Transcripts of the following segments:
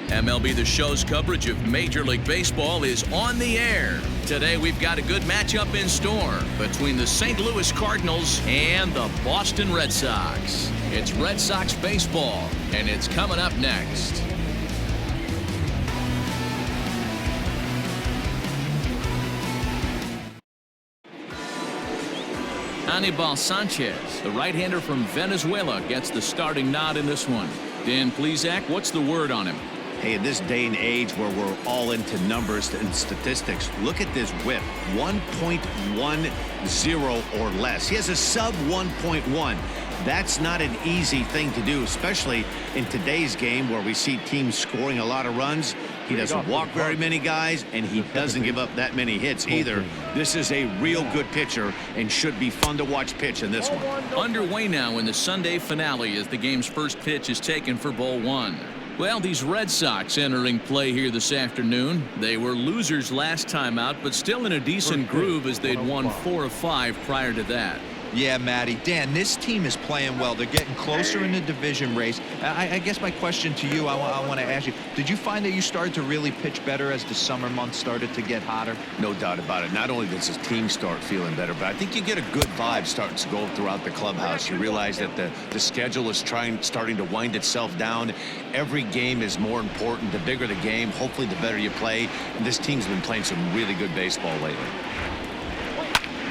MLB The Show's coverage of Major League Baseball is on the air. Today we've got a good matchup in store between the St. Louis Cardinals and the Boston Red Sox. It's Red Sox baseball, and it's coming up next. Anibal Sanchez, the right-hander from Venezuela, gets the starting nod in this one. Dan Plesac, what's the word on him? Hey, in this day and age where we're all into numbers and statistics, look at this whip, 1.10 or less. He has a sub 1.1. That's not an easy thing to do, especially in today's game where we see teams scoring a lot of runs. He doesn't walk very many guys, and he doesn't give up that many hits either. This is a real good pitcher and should be fun to watch pitch in this one. Underway now in the Sunday finale as the game's first pitch is taken for ball one. Well, these Red Sox entering play here this afternoon. They were losers last time out, but still in a decent groove as they'd won 4 of 5 prior to that. Yeah, Matty. Dan, this team is playing well. They're getting closer in the division race. I guess my question to you, I want to ask you, did you find that you started to really pitch better as the summer months started to get hotter? No doubt about it. Not only does his team start feeling better, but I think you get a good vibe starting to go throughout the clubhouse. You realize that the schedule is starting to wind itself down. Every game is more important. The bigger the game, hopefully the better you play. And this team's been playing some really good baseball lately.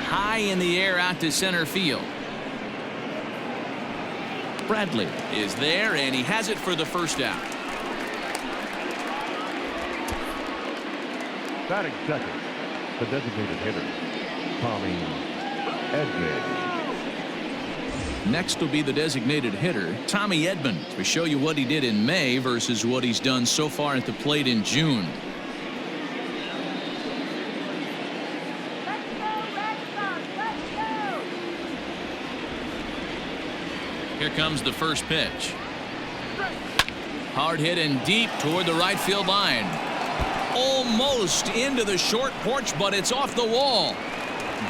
High in the air out to center field. Bradley is there, and he has it for the first out. Batting second, the designated hitter, Tommy Edman. Next will be the designated hitter, Tommy Edman, to show you what he did in May versus what he's done so far at the plate in June. Here comes the first pitch. Hard hit and deep toward the right field line. Almost into the short porch, but it's off the wall.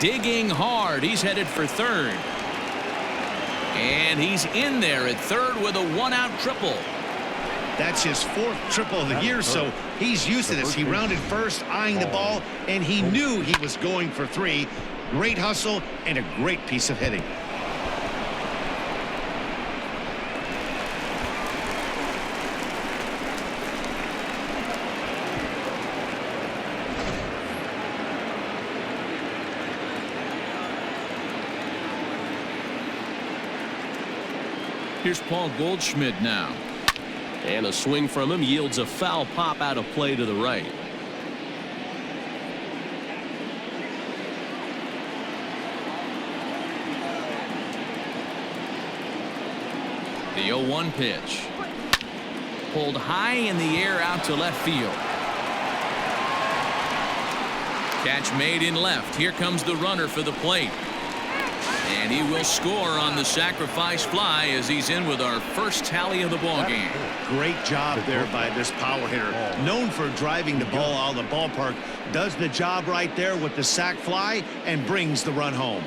Digging hard. He's headed for third. And he's in there at third with a one-out triple. That's his 4th triple of the year, so he's used to this. He rounded first, eyeing the ball, and he knew he was going for 3. Great hustle and a great piece of hitting. Here's Paul Goldschmidt now. And a swing from him yields a foul pop out of play to the right. The 0-1 pitch. Pulled high in the air out to left field. Catch made in left. Here comes the runner for the plate. And he will score on the sacrifice fly as he's in with our first tally of the ball game. Great job there by this power hitter. Known for driving the ball out of the ballpark. Does the job right there with the sac fly and brings the run home.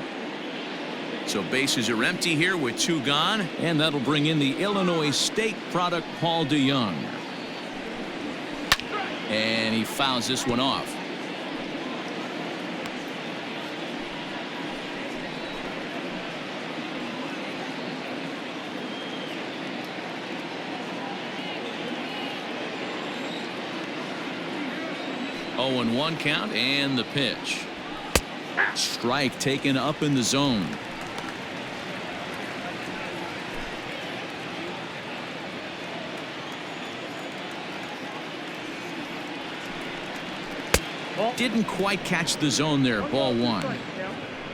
So bases are empty here with 2 gone. And that'll bring in the Illinois State product, Paul DeYoung. And he fouls this one off. Oh, and 1 count and the pitch. Strike taken up in the zone. Didn't quite catch the zone there. Ball 1.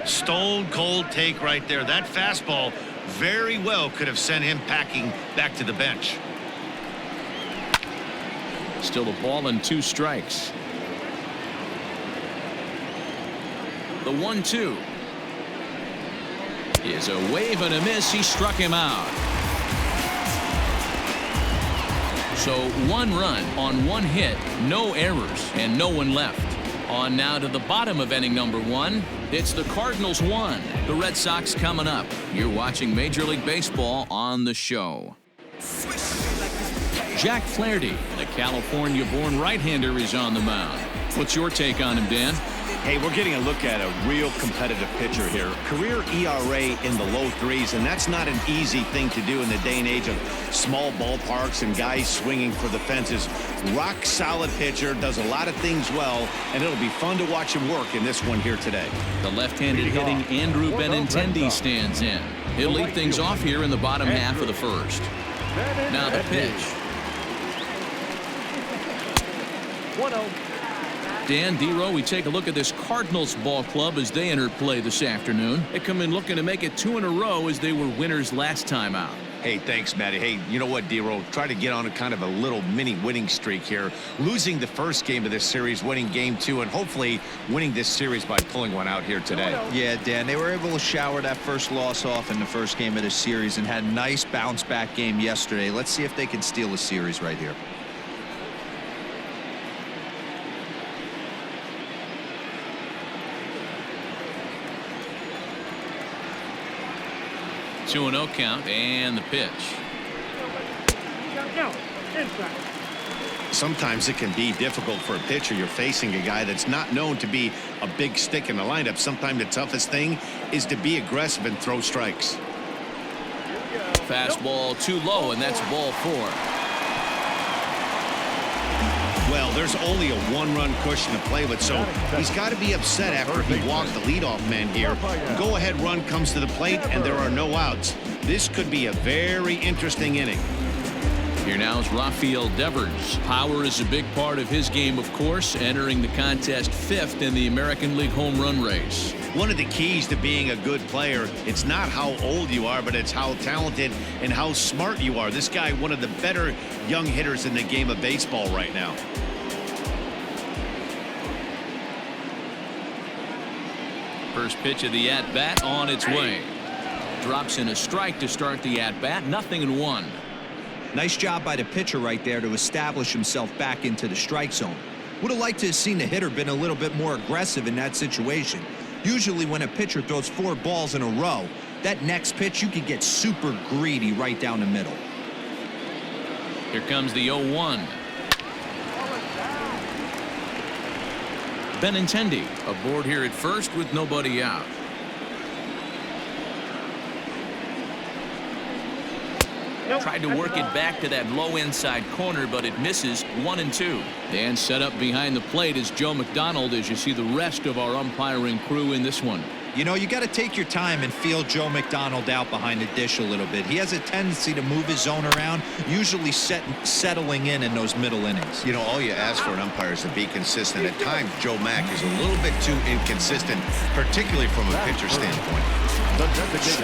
Stone cold take right there. That fastball very well could have sent him packing back to the bench. Still a ball and 2 strikes. The 1-2 is a wave and a miss. He struck him out. So 1 run on 1 hit, no errors, and no one left. On now to the bottom of inning number 1. It's the Cardinals 1. The Red Sox coming up. You're watching Major League Baseball on the show. Jack Flaherty, the California-born right-hander, is on the mound. What's your take on him, Dan? Hey, we're getting a look at a real competitive pitcher here. Career ERA in the low threes, and that's not an easy thing to do in the day and age of small ballparks and guys swinging for the fences. Rock solid pitcher, does a lot of things well, and it'll be fun to watch him work in this one here today. The left-handed hitting Andrew Benintendi stands in. He'll lead things off here in the bottom half of the first. Now the pitch. 1-0. Dan, D-Row, we take a look at this Cardinals ball club as they enter play this afternoon. They come in looking to make it 2 in a row as they were winners last time out. Hey, thanks, Matty. Hey, you know what, D-Row? Try to get on a kind of a little mini winning streak here. Losing the first game of this series, winning game 2, and hopefully winning this series by pulling one out here today. Yeah, Dan, they were able to shower that first loss off in the first game of this series and had a nice bounce-back game yesterday. Let's see if they can steal a series right here. 2-0 count, and the pitch. Sometimes it can be difficult for a pitcher. You're facing a guy that's not known to be a big stick in the lineup. Sometimes the toughest thing is to be aggressive and throw strikes. Fastball too low, and that's ball 4. Well, there's only a 1-run cushion to play with, so he's got to be upset after he walked the leadoff man here. A go-ahead run comes to the plate, and there are no outs. This could be a very interesting inning. Here now is Rafael Devers. Power is a big part of his game, of course, entering the contest 5th in the American League home run race. One of the keys to being a good player, it's not how old you are, but it's how talented and how smart you are. This guy, one of the better young hitters in the game of baseball right now. First pitch of the at-bat on its way. Drops in a strike to start the at-bat. 0-1. Nice job by the pitcher right there to establish himself back into the strike zone. Would have liked to have seen the hitter been a little bit more aggressive in that situation. Usually when a pitcher throws 4 balls in a row, that next pitch you could get super greedy right down the middle. Here comes the 0-1. Benintendi aboard here at first with nobody out. Tried to work it back to that low inside corner, but it misses. 1-2. Dan set up behind the plate is Joe McDonald as you see the rest of our umpiring crew in this one. You know, you got to take your time and feel Joe McDonald out behind the dish a little bit. He has a tendency to move his zone around, usually settling in those middle innings. You know, all you ask for an umpire is to be consistent. At times, Joe Mack is a little bit too inconsistent, particularly from a pitcher standpoint.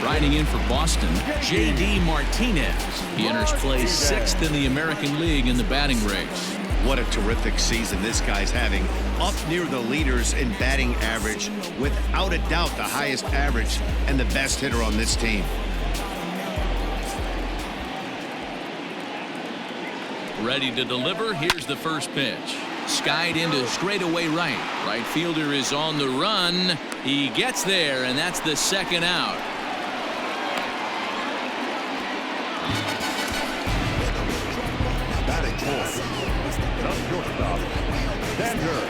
Riding in for Boston, J.D. Martinez. He enters play 6th in the American League in the batting race. What a terrific season this guy's having. Up near the leaders in batting average, without a doubt the highest average and the best hitter on this team. Ready to deliver. Here's the first pitch. Skied into straightaway right. Right fielder is on the run. He gets there, and that's the second out. Batting fourth. The shortstop, Xander.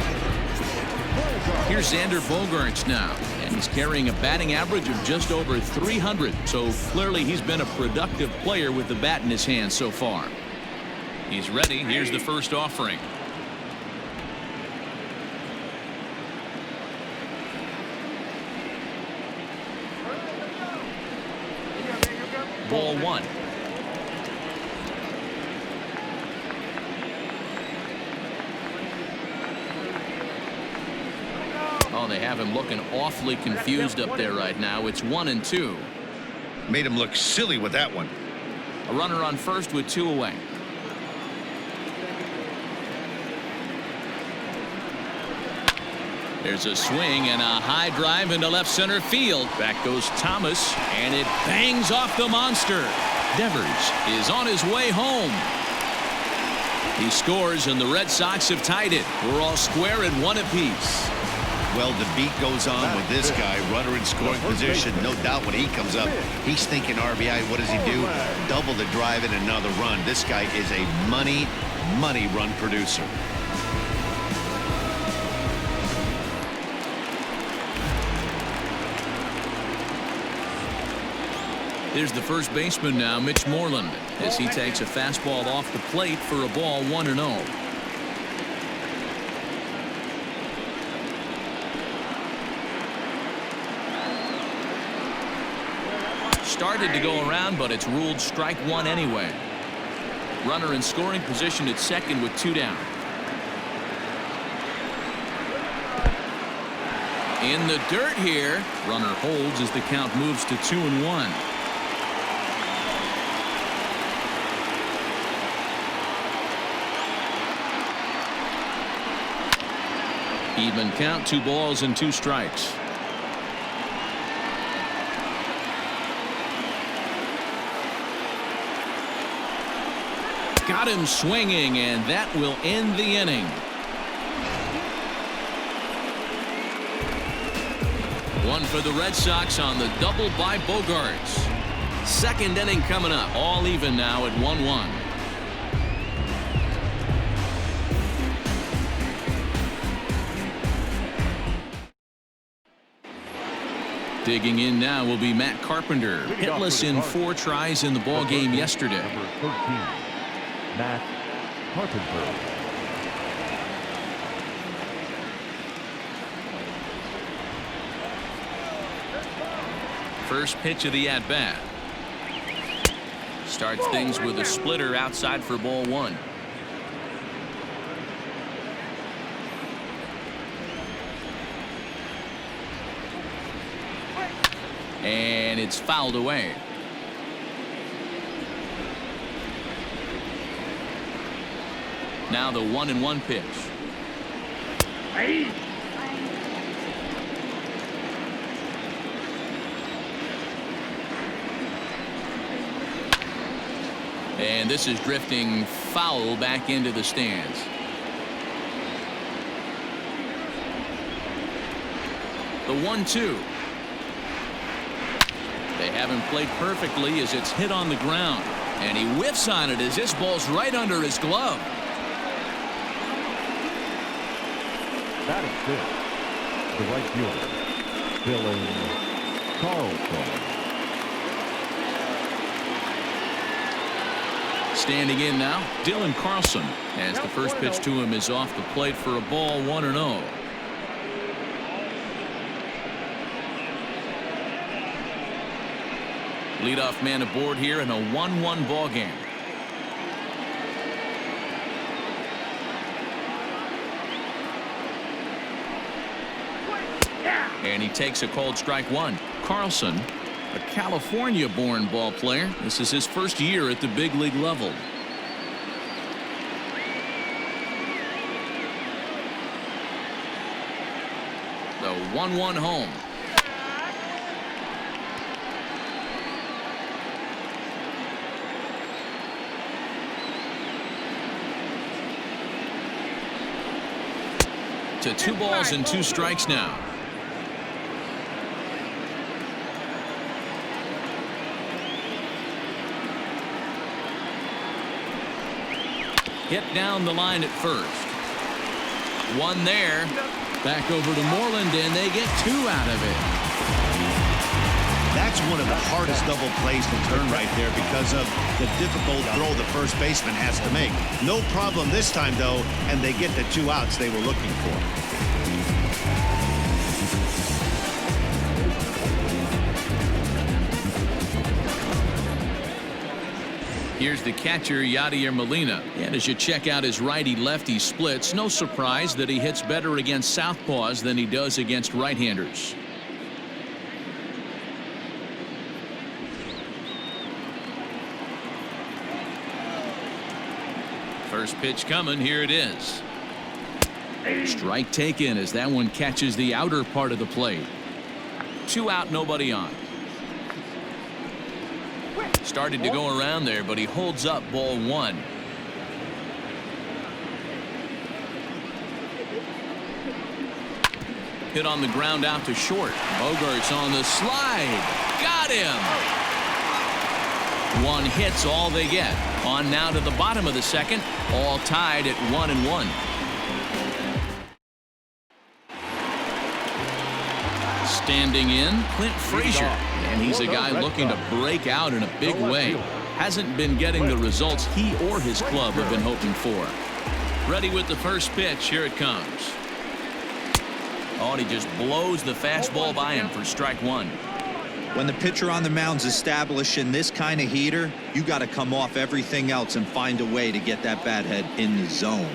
Here's Xander Bogaerts now, and he's carrying a batting average of just over 300. So clearly he's been a productive player with the bat in his hand so far. He's ready. Here's the first offering. Ball 1. Oh, they have him looking awfully confused up there right now. It's 1-2. Made him look silly with that one. A runner on first with 2 away. There's a swing and a high drive into left center field. Back goes Thomas, and it bangs off the monster. Devers is on his way home. He scores, and the Red Sox have tied it. We're all square at 1 apiece. Well, the beat goes on with this guy, runner in scoring position. No doubt when he comes up, he's thinking RBI. What does he do? Double the drive and another run. This guy is a money run producer. Here's the first baseman now, Mitch Moreland, as he takes a fastball off the plate for a ball 1-0. Started to go around, but it's ruled strike one anyway. Runner in scoring position at second with 2 down. In the dirt here. Runner holds as the count moves to 2-1. Even count, 2 balls and 2 strikes. Got him swinging, and that will end the inning. One for the Red Sox on the double by Bogarts. Second inning coming up. All even now at 1-1. Digging in now will be Matt Carpenter, hitless in 4 tries in the ball game yesterday. Number 13, Matt Carpenter. First pitch of the at-bat. Starts things with a splitter outside for ball 1. And it's fouled away. Now the 1-1 pitch. And this is drifting foul back into the stands. The 1-2. They haven't played perfectly as it's hit on the ground. And he whiffs on it as this ball's right under his glove. That is good. The right fielder, Dylan Carlson. Standing in now, Dylan Carlson, as the first pitch to him is off the plate for a ball 1-0. Leadoff man aboard here in a 1-1 ball game. And he takes a called strike 1. Carlson, a California-born ball player. This is his first year at the big league level. The 1-1 home. To 2 balls and 2 strikes now. Hit down the line at first. One there. Back over to Moreland, and they get 2 out of it. That's one of the hardest double plays to turn right there because of the difficult throw the first baseman has to make. No problem this time, though, and they get the 2 outs they were looking for. Here's the catcher, Yadier Molina. And as you check out his righty-lefty splits, no surprise that he hits better against southpaws than he does against right-handers. First pitch coming. Here it is. Strike taken as that one catches the outer part of the plate. 2 out, nobody on. Started to go around there, but he holds up ball 1. Hit on the ground out to short. Bogart's on the slide. Got him. One hit's all they get. On now to the bottom of the second. All tied at 1-1. Standing in, Clint Frazier. And he's a guy looking to break out in a big way. Hasn't been getting the results he or his club have been hoping for. Ready with the first pitch. Here it comes. Oh, and he just blows the fastball by him for strike one. When the pitcher on the mound's establishing this kind of heater, you got to come off everything else and find a way to get that bat head in the zone.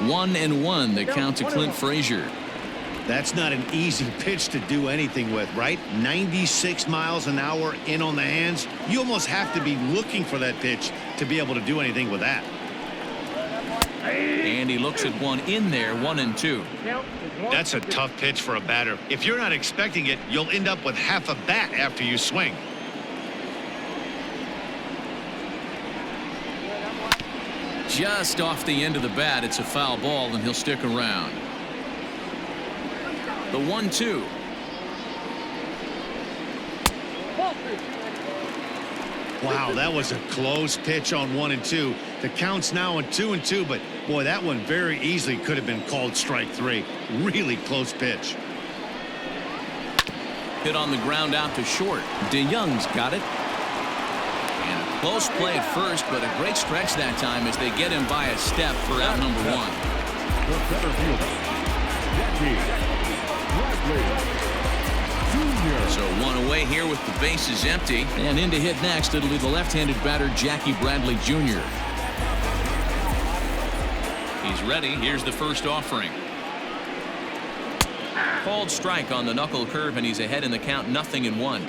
1-1, the count to Clint Frazier. That's not an easy pitch to do anything with, right? 96 miles an hour in on the hands. You almost have to be looking for that pitch to be able to do anything with that. And he looks at one in there, 1-2. That's a tough pitch for a batter. If you're not expecting it, you'll end up with half a bat after you swing. Just off the end of the bat, it's a foul ball, and he'll stick around. The 1-2. Wow, that was a close pitch on 1-2. The count's now on 2-2, but boy, that one very easily could have been called strike three. Really close pitch. Hit on the ground out to short. DeYoung's got it. And a close play at first, but a great stretch that time as they get him by a step for out number one. The center fielder, So one away here with the bases empty. And in to hit next, it'll be the left-handed batter, Jackie Bradley Jr. He's ready. Here's the first offering. Called strike on the knuckle curve, and he's ahead in the count, 0-1.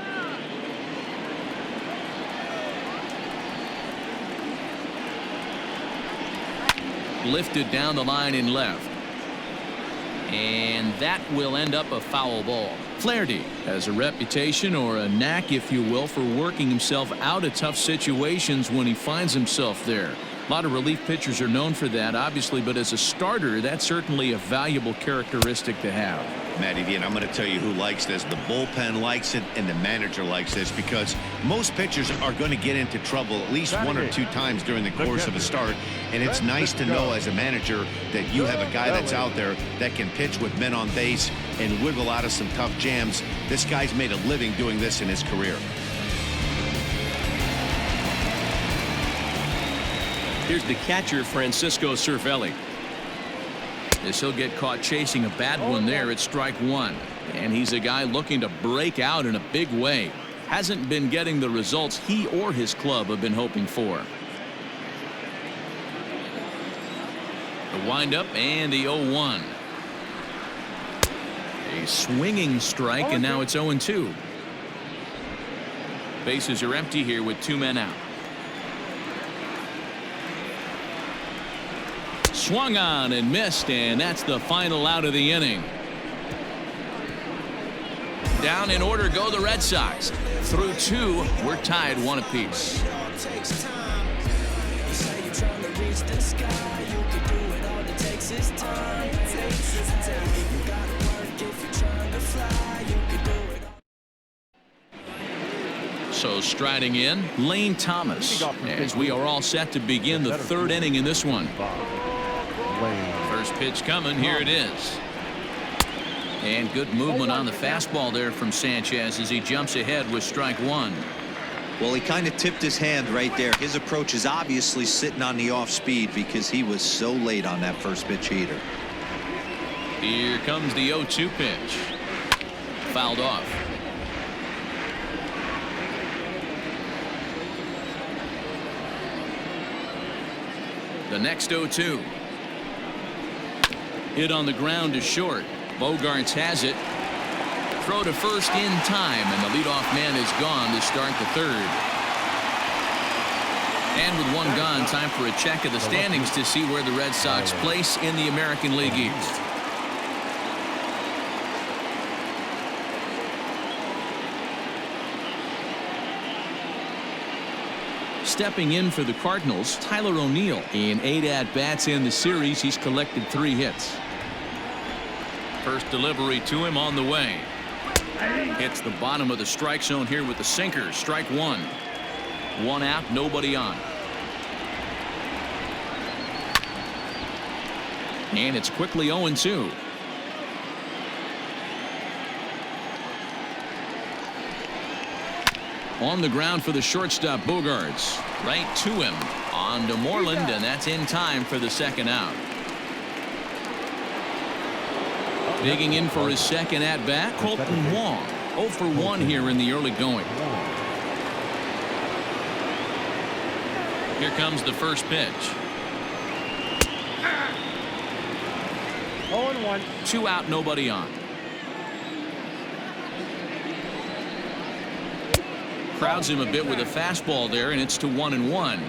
Lifted down the line in left. And that will end up a foul ball. Flaherty has a reputation, or a knack, if you will, for working himself out of tough situations when he finds himself there. A lot of relief pitchers are known for that, obviously, but as a starter, that's certainly a valuable characteristic to have. Matty V, and I'm going to tell you who likes this. The bullpen likes it, and the manager likes this, because most pitchers are going to get into trouble at least one or two times during the course of a start, and it's nice to know as a manager that you have a guy that's out there that can pitch with men on base and wiggle out of some tough jams. This guy's made a living doing this in his career. Here's the catcher, Francisco Cervelli. As he'll get caught chasing a bad one there at strike one. And he's a guy looking to break out in a big way. Hasn't been getting the results he or his club have been hoping for. The windup and the 0-1. A swinging strike, and now it's 0-2. Bases are empty here with two men out. Swung on and missed, and that's the final out of the inning. Down in order go the Red Sox. Through two, we're tied one apiece. So striding in, Lane Thomas, as we are all set to begin the third inning in this one. First pitch coming. Here it is. And good movement on the fastball there from Sanchez as he jumps ahead with strike one. Well, he kind of tipped his hand right there. His approach is obviously sitting on the off speed because he was so late on that first pitch heater. Here comes the 0-2 pitch. Fouled off. The next 0-2. Hit on the ground to short. Bogarts has it. Throw to first in time, and the leadoff man is gone to start the third. And with one gone, time for a check of the standings to see where the Red Sox place in the American League East. Stepping in for the Cardinals, Tyler O'Neill. In 8 at-bats in the series, he's collected 3 hits. First delivery to him on the way. Hits the bottom of the strike zone here with the sinker. Strike one. One out, nobody on. And it's quickly 0-2. On the ground for the shortstop, Bogarts. Right to him. On to Moreland, and that's in time for the second out. Digging in for his second at-bat, Colton Wong. 0 for 1 here in the early going. Here comes the first pitch. 0-1. 2 out, nobody on. Crowds him a bit with a fastball there, and it's to 1-1.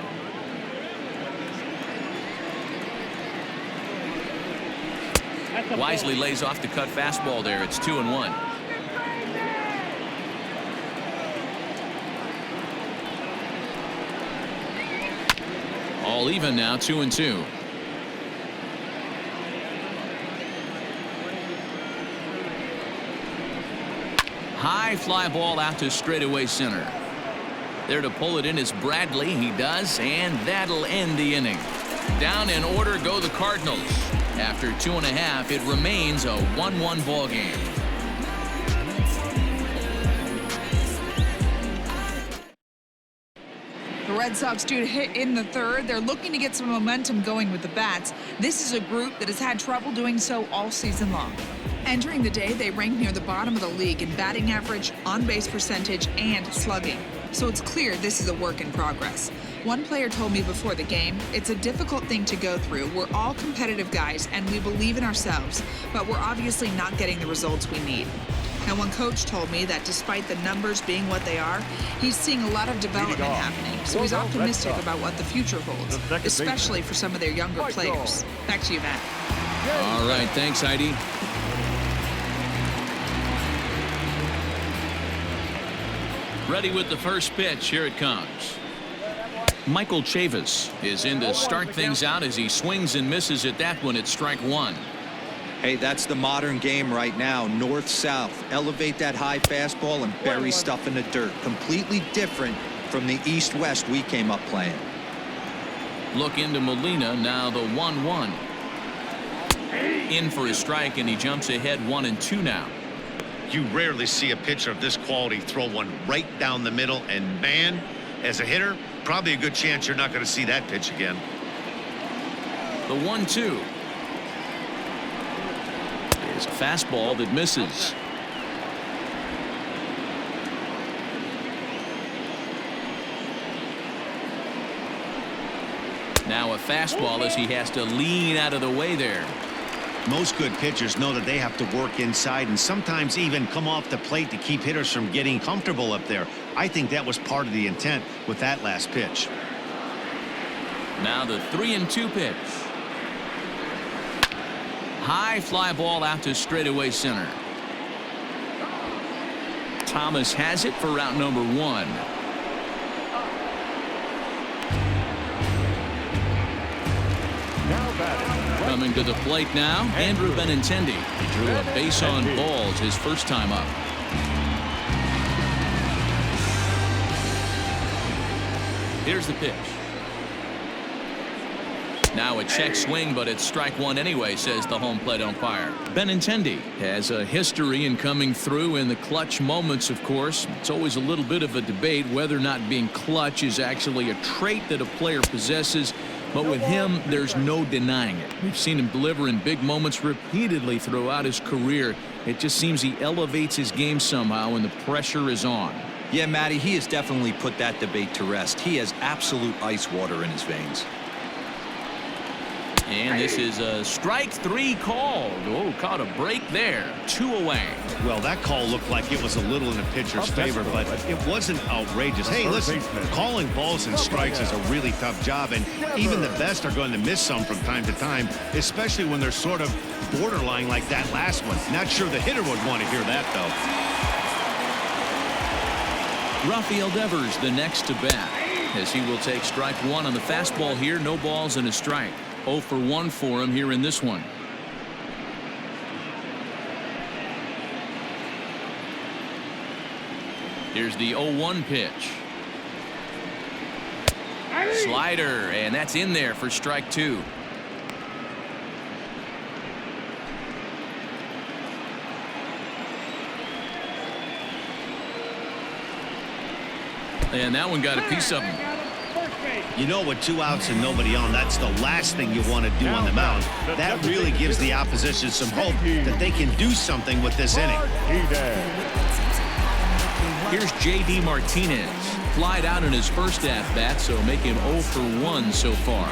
Wisely lays off the cut fastball there. It's 2-1. All even now, 2-2. High fly ball out to straightaway center. There to pull it in is Bradley. He does, and that'll end the inning. Down in order go the Cardinals. After 2.5, it remains a 1-1 ball game. The Red Sox due to hit in the third. They're looking to get some momentum going with the bats. This is a group that has had trouble doing so all season long. Entering the day, they rank near the bottom of the league in batting average, on-base percentage, and slugging. So it's clear this is a work in progress. One player told me before the game, it's a difficult thing to go through. We're all competitive guys, and we believe in ourselves, but we're obviously not getting the results we need. Now, one coach told me that despite the numbers being what they are, he's seeing a lot of development happening, so he's optimistic about what the future holds, especially for some of their younger players. Back to you, Matt. All right, thanks, Heidi. Ready with the first pitch. Here it comes. Michael Chavis is in to start things out as he swings and misses at that one at strike one. Hey, that's the modern game right now. North-south. Elevate that high fastball and bury stuff in the dirt. Completely different from the east-west we came up playing. Look into Molina. Now the 1-1. In for a strike, and he jumps ahead 1-2 now. You rarely see a pitcher of this quality throw one right down the middle, and man, as a hitter, probably a good chance you're not going to see that pitch again. The 1-2 is a fastball that misses. Now a fastball as he has to lean out of the way there. Most good pitchers know that they have to work inside and sometimes even come off the plate to keep hitters from getting comfortable up there. I think that was part of the intent with that last pitch. Now the 3-2 pitch. High fly ball out to straightaway center. Thomas has it for route number 1. Now batting. Coming to the plate now, Andrew Benintendi. He drew a base on balls his first time up. Here's the pitch. Now a check swing, but it's strike one anyway, says the home plate umpire. Benintendi has a history in coming through in the clutch moments, of course. It's always a little bit of a debate whether or not being clutch is actually a trait that a player possesses. But with him, there's no denying it. We've seen him deliver in big moments repeatedly throughout his career. It just seems he elevates his game somehow when the pressure is on. Yeah, Matty, he has definitely put that debate to rest. He has absolute ice water in his veins. And this is a strike 3 called. Oh, caught a break there. 2 away. Well, that call looked like it was a little in the pitcher's favor, but it wasn't outrageous. Hey, listen, calling balls and strikes is a really tough job, and even the best are going to miss some from time to time, especially when they're sort of borderline like that last one. Not sure the hitter would want to hear that, though. Rafael Devers the next to bat, as he will take strike 1 on the fastball here. No balls and a strike. 0 for 1 for him here in this one. Here's the 0-1 pitch. Slider, and that's in there for strike 2. And that one got a piece of him. You know, with 2 outs and nobody on, that's the last thing you want to do on the mound. That really gives the opposition some hope that they can do something with this inning. Here's J.D. Martinez. Flied out in his first at-bat, so make him 0 for 1 so far.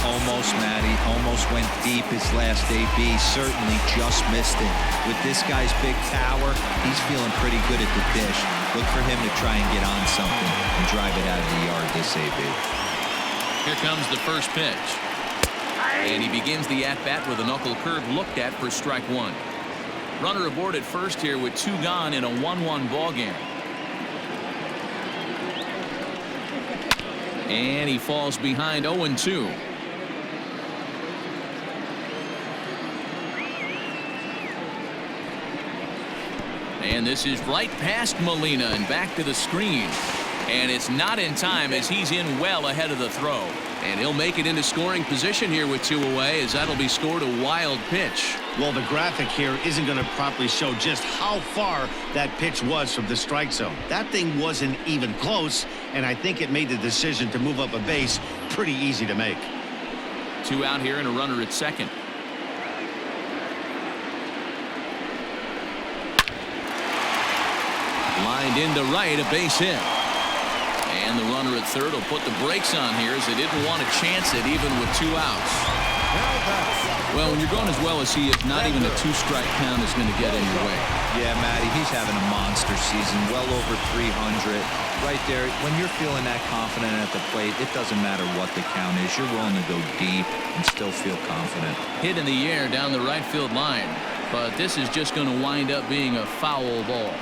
Almost, Matty. Almost went deep his last AB. Certainly just missed it. With this guy's big power, he's feeling pretty good at the dish. Look for him to try and get on something and drive it out of the yard this AB. Here comes the first pitch. And he begins the at-bat with a knuckle curve looked at for strike 1. Runner aboard at first here with 2 gone in a 1-1 ball game. And he falls behind 0-2. And this is right past Molina and back to the screen. And it's not in time as he's in well ahead of the throw. And he'll make it into scoring position here with 2 away, as that'll be scored a wild pitch. Well, the graphic here isn't going to properly show just how far that pitch was from the strike zone. That thing wasn't even close, and I think it made the decision to move up a base pretty easy to make. 2 out here and a runner at second. Lined into right, a base hit. And the runner at third will put the brakes on here as they didn't want to chance it even with 2 outs. Well, when you're going as well as he is, not even a 2-strike count is going to get in your way. Yeah, Matty, he's having a monster season, well over 300. Right there, when you're feeling that confident at the plate, it doesn't matter what the count is. You're willing to go deep and still feel confident. Hit in the air down the right field line. But this is just going to wind up being a foul ball.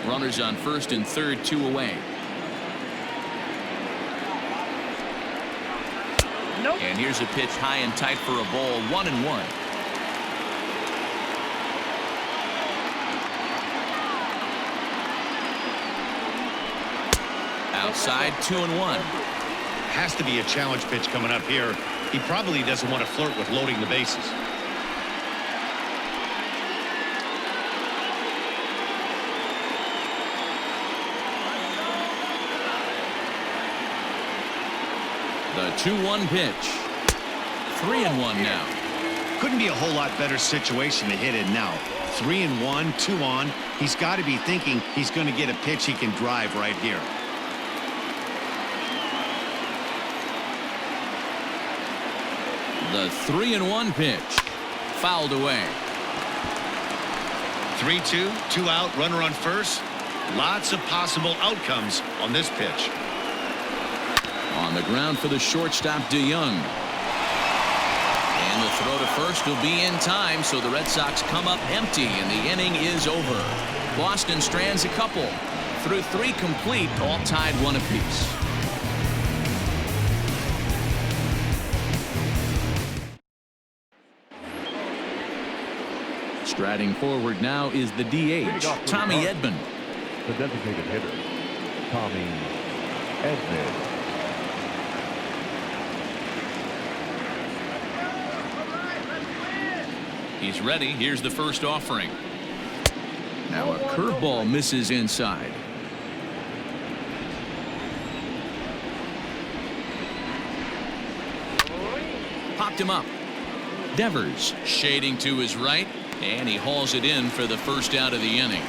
Runners on first and third, 2 away. Nope. And here's a pitch high and tight for a ball, 1-1. Outside, 2-1. Has to be a challenge pitch coming up here. He probably doesn't want to flirt with loading the bases. The 2-1 pitch. 3-1 now. Couldn't be a whole lot better situation to hit in now. 3-1, 2 on. He's got to be thinking he's going to get a pitch he can drive right here. The 3-1 pitch. Fouled away. 3-2, 2 out, runner on first. Lots of possible outcomes on this pitch. On the ground for the shortstop, DeYoung. And the throw to first will be in time, so the Red Sox come up empty, and the inning is over. Boston strands a couple. Through 3 complete, all tied 1 apiece. Striding forward now is the DH, Tommy Edman. The designated hitter, Tommy Edman. He's ready. Here's the first offering. Now a curveball misses inside. Popped him up. Devers shading to his right, and he hauls it in for the first out of the inning.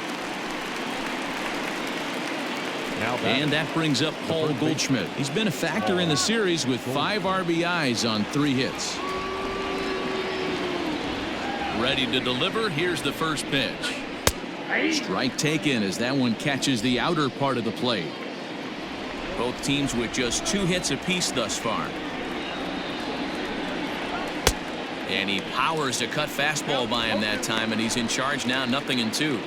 And that brings up Paul Goldschmidt. He's been a factor in the series with 5 RBIs on 3 hits. Ready to deliver. Here's the first pitch. Strike taken as that one catches the outer part of the plate. Both teams with just 2 hits apiece thus far. And he powers a cut fastball by him that time, and he's in charge now, 0-2.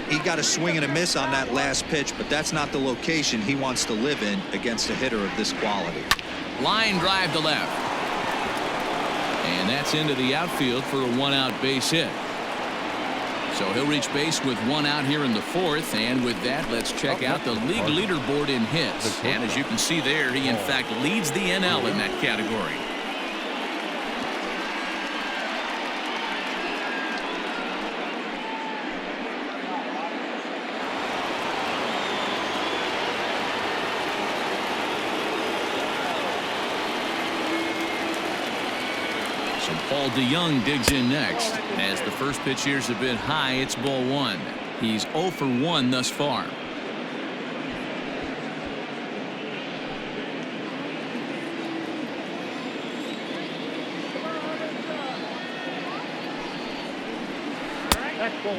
He got a swing and a miss on that last pitch, but that's not the location he wants to live in against a hitter of this quality. Line drive to left. And that's into the outfield for a 1-out base hit. So he'll reach base with one out here in the fourth, and with that, let's check out the league leaderboard in hits. And as you can see there, he in fact leads the NL in that category. So Paul DeYoung digs in next. As the first pitch here's a bit high, it's ball one. He's 0 for 1 thus far.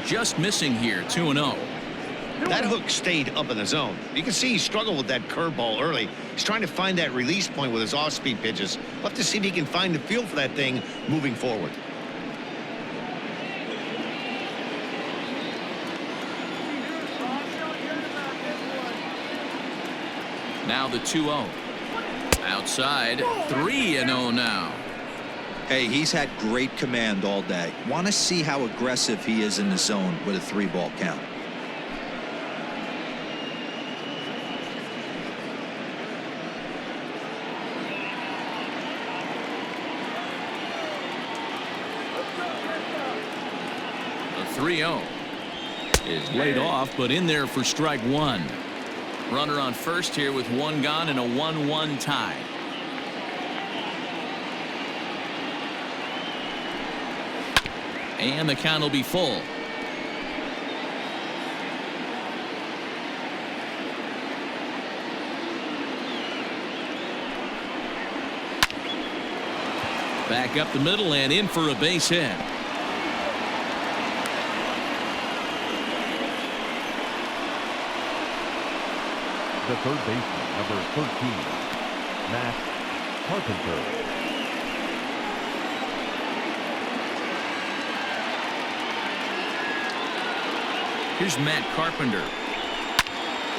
Just missing here, 2-0. That hook stayed up in the zone. You can see he struggled with that curveball early. He's trying to find that release point with his off-speed pitches. We'll have to see if he can find the feel for that thing moving forward. Now the 2-0. Outside, 3-0 now. Hey, he's had great command all day. Want to see how aggressive he is in the zone with a 3-ball count. The 3-0 is laid off, but in there for strike one. Runner on first here with one gone and a 1-1 tie. And the count will be full. Back up the middle and in for a base hit. The third baseman, number 13, Matt Carpenter. Here's Matt Carpenter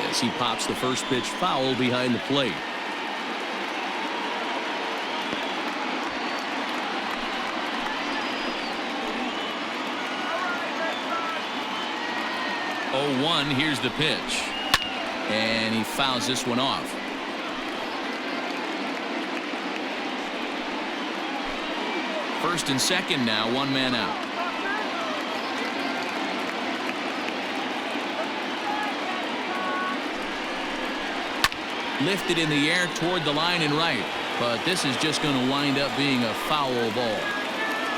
as he pops the first pitch foul behind the plate. Oh, 1, here's the pitch. And he fouls this one off. First and second now, one man out. Lifted in the air toward the line and right, but this is just going to wind up being a foul ball.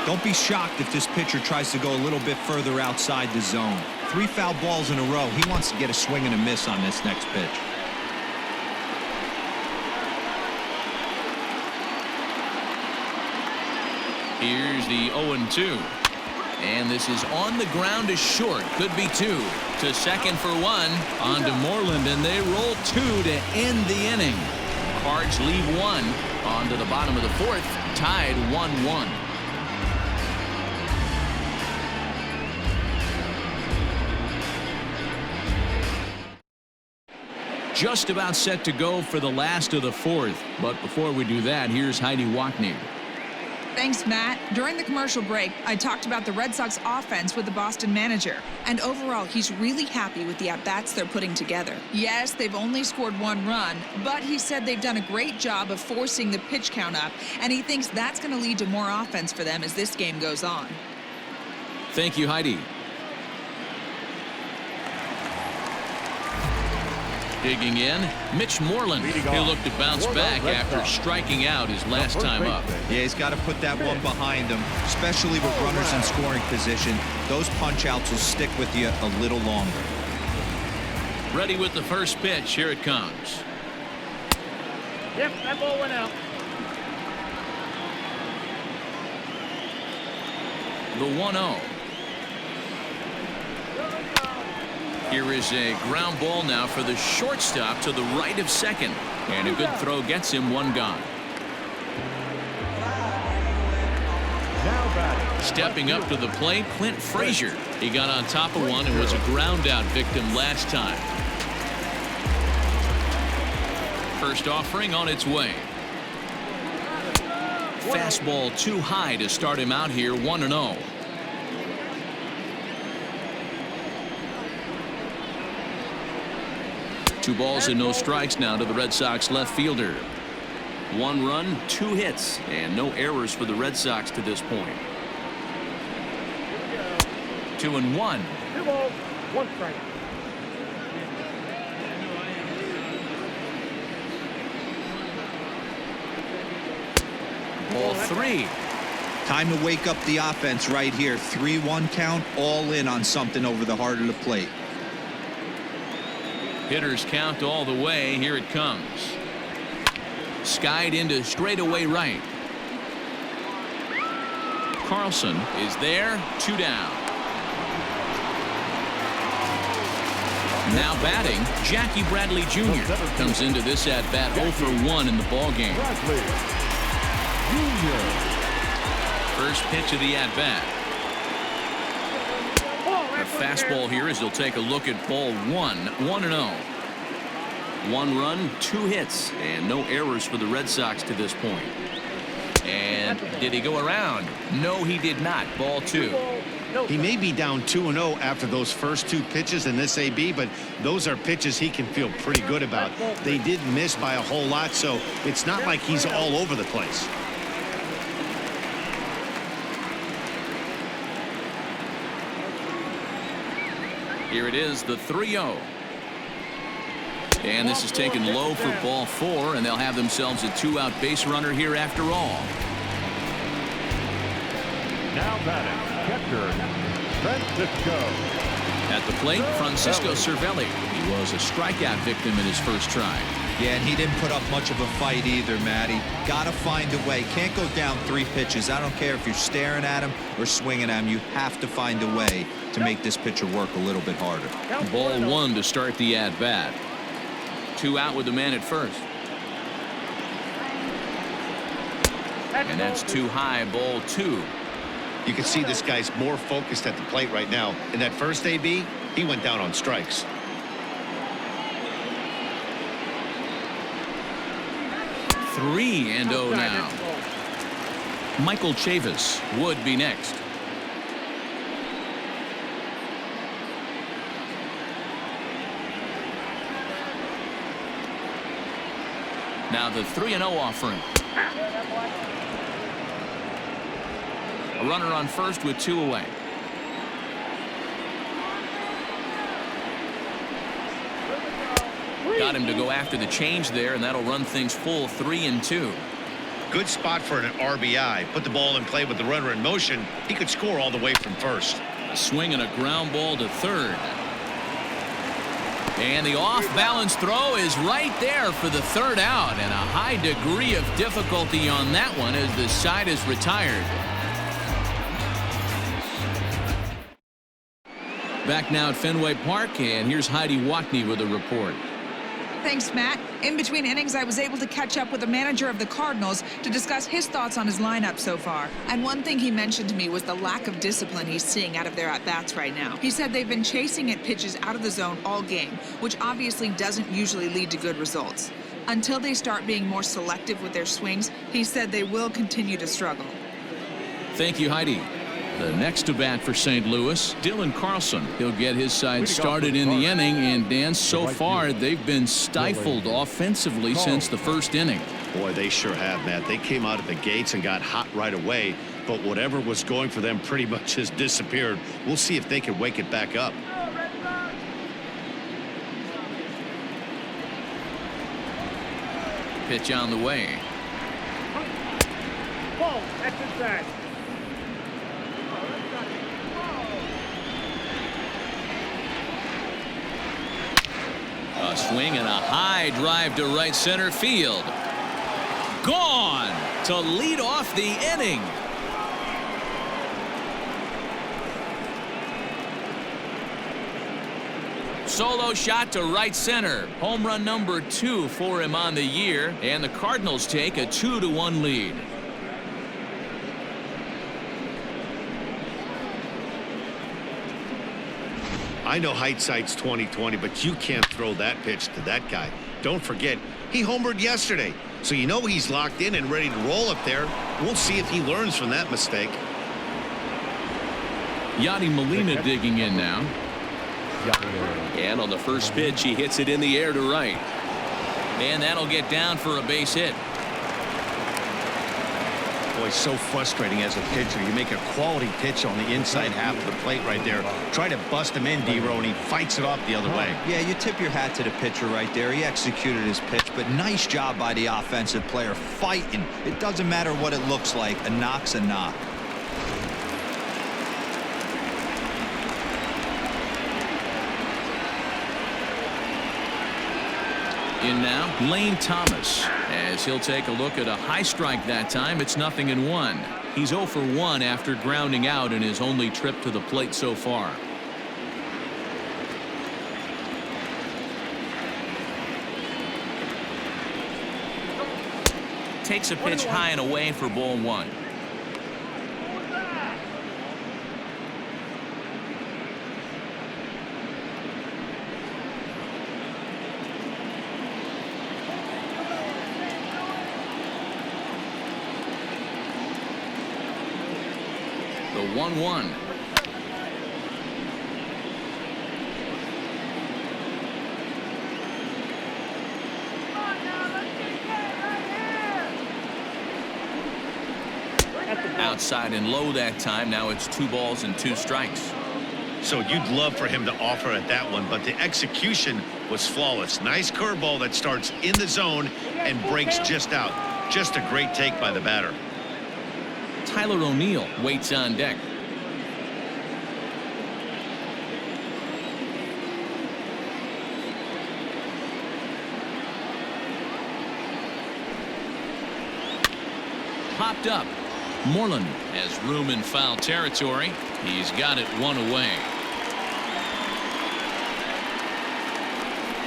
Don't be shocked if this pitcher tries to go a little bit further outside the zone. 3 foul balls in a row. He wants to get a swing and a miss on this next pitch. Here's the 0-2. And this is on the ground is short. Could be 2. To second for 1. On to Moreland, and they roll 2 to end the inning. Cards leave 1. On to the bottom of the fourth. Tied 1-1. Just about set to go for the last of the fourth. But before we do that, here's Heidi Wachner. Thanks, Matt. During the commercial break, I talked about the Red Sox offense with the Boston manager. And overall, he's really happy with the at-bats they're putting together. Yes, they've only scored 1 run, but he said they've done a great job of forcing the pitch count up, and he thinks that's going to lead to more offense for them as this game goes on. Thank you, Heidi. Digging in, Mitch Moreland. He'll look to bounce back after striking out his last time up. Yeah, he's got to put that one behind him, especially with runners in scoring position. Those punch-outs will stick with you a little longer. Ready with the first pitch. Here it comes. Yep, that ball went out. The 1-0. Here is a ground ball now for the shortstop to the right of second. And a good throw gets him 1 gone. Stepping up to the plate, Clint Frazier. He got on top of one and was a ground out victim last time. First offering on its way. Fastball too high to start him out here, 1-0. 2 balls and no strikes now to the Red Sox left fielder. 1 run, 2 hits, and no errors for the Red Sox to this point. 2-1. 2 balls, 1 strike. Ball 3. Time to wake up the offense right here. 3-1 count, all in on something over the heart of the plate. Hitters count all the way. Here it comes. Skied into straightaway right. Carlson is there. 2 down. Now batting, Jackie Bradley Jr. comes into this at bat 0 for 1 in the ball game. First pitch of the at bat. A fastball here as he'll take a look at ball 1. 1-0. 1 run, 2 hits, and no errors for the Red Sox to this point. And did he go around? No, he did not. Ball 2. He may be down 2-0 after those first 2 pitches in this AB, but those are pitches he can feel pretty good about. They did miss by a whole lot, so it's not like he's all over the place. Here it is, the 3-0. And this is taken low for ball 4, and they'll have themselves a 2-out base runner here after all. Now batting, catcher, Francisco. At the plate, Francisco Cervelli. He was a strikeout victim in his first try. Yeah, and he didn't put up much of a fight either, Matty. Gotta find a way. Can't go down 3 pitches. I don't care if you're staring at him or swinging at him. You have to find a way to make this pitcher work a little bit harder. Ball 1 to start the at-bat. 2 out with the man at first. And that's too high. Ball 2. You can see this guy's more focused at the plate right now. In that first AB, he went down on strikes. Three and 0 now. Michael Chavis would be next. Now the 3-0 offering. A runner on first with 2 away. Got him to go after the change there, and that'll run things full 3-2. Good spot for an RBI. Put the ball in play with the runner in motion. He could score all the way from first. A swing and a ground ball to third. And the off-balance throw is right there for the 3rd out, and a high degree of difficulty on that one as the side is retired. Back now at Fenway Park, and here's Heidi Watney with a report. Thanks, Matt. In between innings, I was able to catch up with the manager of the Cardinals to discuss his thoughts on his lineup so far. And one thing he mentioned to me was the lack of discipline he's seeing out of their at-bats right now. He said they've been chasing at pitches out of the zone all game, which obviously doesn't usually lead to good results. Until they start being more selective with their swings, he said they will continue to struggle. Thank you, Heidi. The next to bat for St. Louis, Dylan Carlson. He'll get his side started in the inning, and Dan, so far they've been stifled offensively since the first inning. Boy, they sure have, Matt. They came out of the gates and got hot right away, but whatever was going for them pretty much has disappeared. We'll see if they can wake it back up. Pitch on the way. Ball, that's inside. A swing and a high drive to right center field. Gone to lead off the inning. Solo shot to right center. Home run number 2 for him on the year, and the Cardinals take a 2-1 lead. I know hindsight's 20/20, but you can't throw that pitch to that guy. Don't forget, he homered yesterday, so you know he's locked in and ready to roll up there. We'll see if he learns from that mistake. Yadi Molina digging in now. And on the first pitch, he hits it in the air to right. And that'll get down for a base hit. Boy, so frustrating as a pitcher. You make a quality pitch on the inside half of the plate right there. Try to bust him in, D-Row, and he fights it off the other way. Yeah, you tip your hat to the pitcher right there. He executed his pitch, but nice job by the offensive player fighting. It doesn't matter what it looks like. A knock's a knock. In now, Lane Thomas, as he'll take a look at a high strike that time. It's 0-1. He's 0 for 1 after grounding out in his only trip to the plate so far. Takes a pitch high and away for ball 1. The 1-1. Outside and low that time. Now it's 2 balls and 2 strikes. So you'd love for him to offer at that one, but the execution was flawless. Nice curveball that starts in the zone and breaks just out. Just a great take by the batter. Tyler O'Neill waits on deck. Popped up. Moreland has room in foul territory. He's got it 1 away.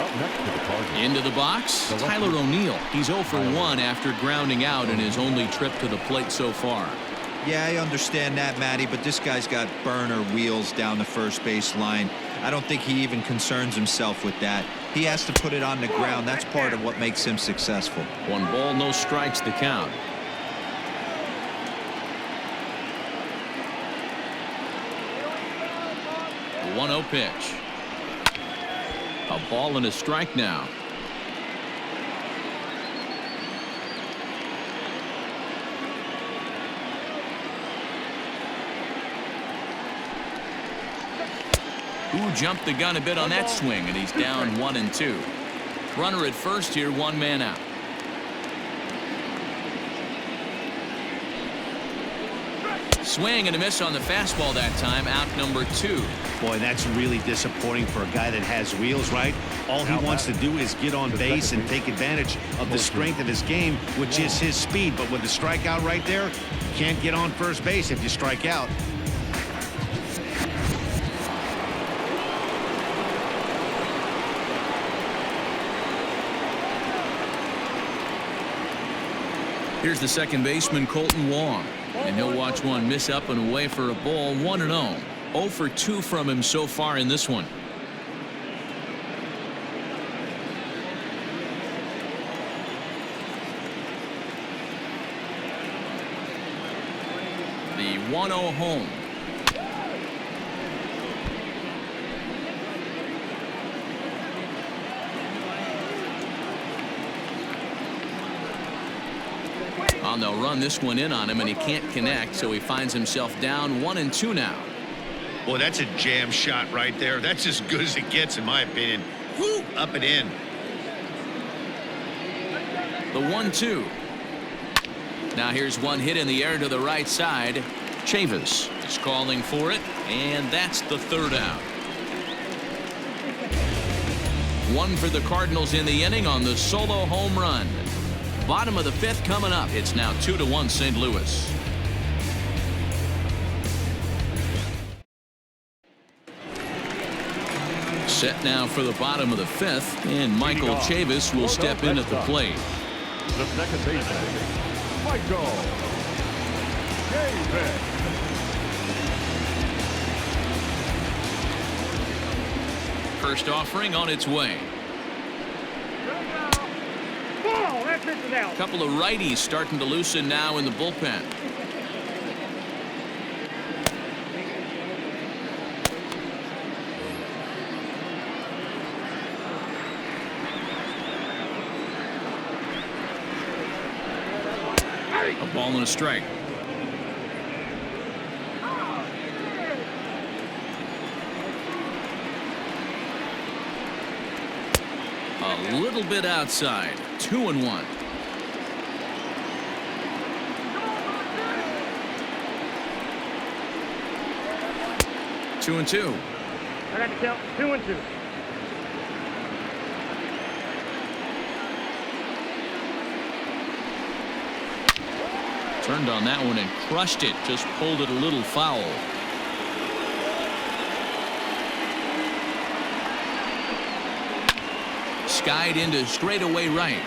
Up next to the Cardinals. Into the box, Tyler O'Neill. He's 0 for 1 after grounding out in his only trip to the plate so far. Yeah, I understand that, Matty, but this guy's got burner wheels down the first base line. I don't think he even concerns himself with that. He has to put it on the ground. That's part of what makes him successful. 1 ball, no strikes the count. The 1-0 pitch. A ball and a strike now. Who jumped the gun a bit on that swing, and he's down 1-2. Runner at first here, 1 man out. Swing and a miss on the fastball that time. Out number 2. Boy, that's really disappointing for a guy that has wheels, right? All he wants to do is get on base and take advantage of the strength of his game, which is his speed. But with the strikeout right there, you can't get on first base if you strike out. Here's the second baseman, Colton Wong. And he'll watch one miss up and away for a ball. 1-0. 0 for 2 from him so far in this one. The 1-0 home. And they'll run this one in on him, and he can't connect, so he finds himself down 1-2 now. Boy, that's a jam shot right there. That's as good as it gets, in my opinion. Woo, up and in. The 1-2. Now here's one hit in the air to the right side. Chavis is calling for it, and that's the 3rd out. 1 for the Cardinals in the inning on the solo home run. Bottom of the 5th coming up. It's now 2-1 St. Louis. Set now for the bottom of the 5th, and Michael Chavis will step in at the plate. The second baseman, Michael Chavis. First offering on its way. A couple of righties starting to loosen now in the bullpen. straight. A ball and a strike. A little bit outside. 2-1. Two and two. I got the count. 2-2. Turned on that one and crushed it. Just pulled it a little foul. Skied into straightaway right.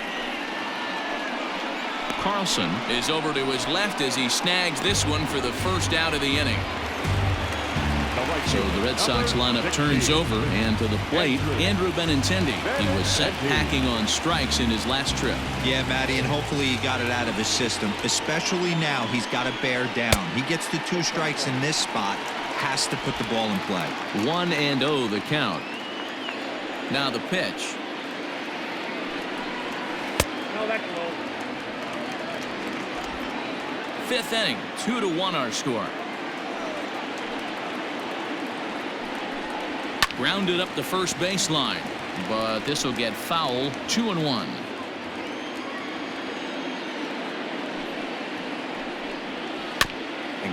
Carlson is over to his left as he snags this one for the first out of the inning. So the Red Sox lineup turns over, and to the plate, Andrew Benintendi. He was set packing on strikes in his last trip. Yeah, Matty, and hopefully he got it out of his system. Especially now, he's got to bear down. He gets the 2 strikes in this spot, has to put the ball in play. 1-0 the count. Now the pitch. No, that's low. 5th inning, 2-1 our score. Grounded up the first baseline, but this will get foul. 2-1.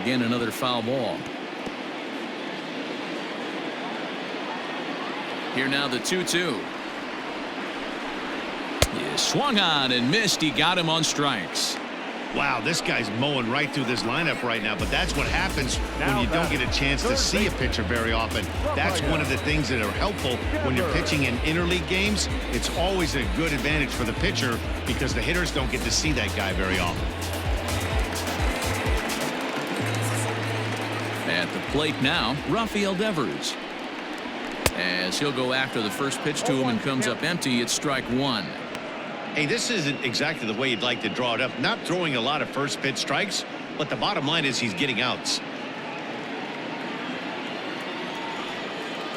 Again, another foul ball. Here now the 2-2. He swung on and missed. He got him on strikes. Wow, this guy's mowing right through this lineup right now, but that's what happens when you don't get a chance to see a pitcher very often. That's one of the things that are helpful when you're pitching in interleague games. It's always a good advantage for the pitcher because the hitters don't get to see that guy very often. At the plate now, Rafael Devers. As he'll go after the first pitch to him and comes up empty, it's strike 1. Hey, this isn't exactly the way you'd like to draw it up. Not throwing a lot of first pitch strikes, but the bottom line is he's getting outs.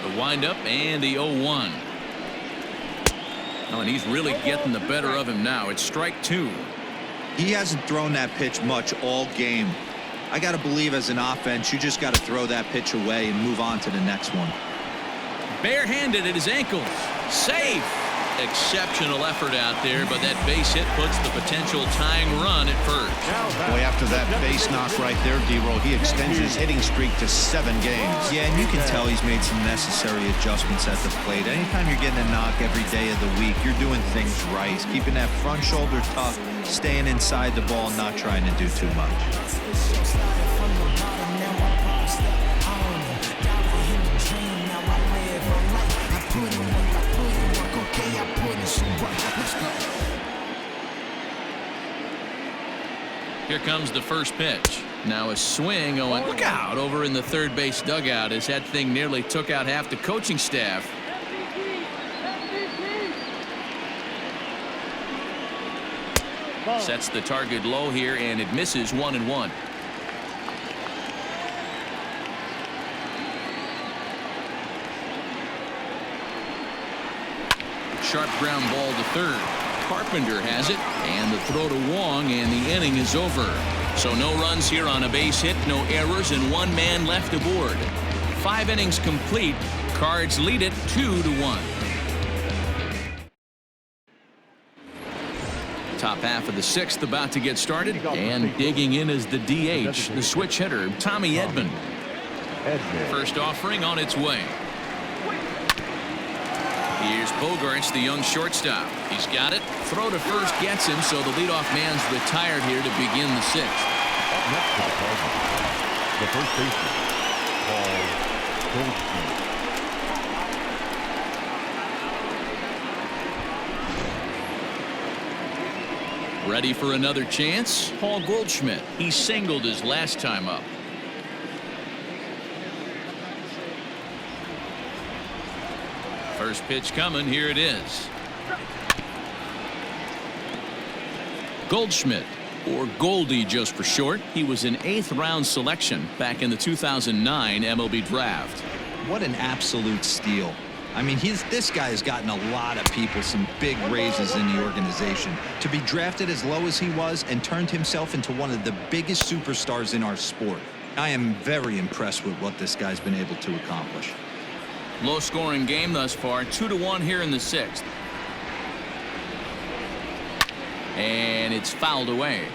The windup and the 0-1. Oh, and he's really getting the better of him now. It's strike 2. He hasn't thrown that pitch much all game. I got to believe as an offense, you just got to throw that pitch away and move on to the next one. Barehanded at his ankles. Safe. Exceptional effort out there, but that base hit puts the potential tying run at first. Boy, after that base knock right there, D-Roll, he extends his hitting streak to 7 games. Yeah, and you can tell he's made some necessary adjustments at the plate. Anytime you're getting a knock every day of the week, you're doing things right. He's keeping that front shoulder tough, staying inside the ball, not trying to do too much. Here comes the first pitch. Now a swing. Oh, and look out over in the third base dugout as that thing nearly took out half the coaching staff. Sets the target low here, and it misses. 1-1. Sharp ground ball to third. Carpenter has it, and the throw to Wong, and the inning is over. So no runs here on a base hit, no errors, and 1 man left aboard. 5 innings complete. Cards lead it 2-1. Top half of the 6th about to get started, and digging in is the DH, the switch hitter, Tommy Edman. First offering on its way. Here's Bogarts, the young shortstop. He's got it. Throw to first gets him, so the leadoff man's retired here to begin the 6th. Up next to the Cardinals, the first baseman, Paul Goldschmidt. Ready for another chance? Paul Goldschmidt. He singled his last time up. First pitch coming. Here it is. Goldschmidt, or Goldie just for short. He was an 8th round selection back in the 2009 MLB draft. What an absolute steal. I mean, this guy has gotten a lot of people some big raises in the organization. To be drafted as low as he was and turned himself into one of the biggest superstars in our sport. I am very impressed with what this guy's been able to accomplish. Low-scoring game thus far, 2-1 here in the 6th. And it's fouled away.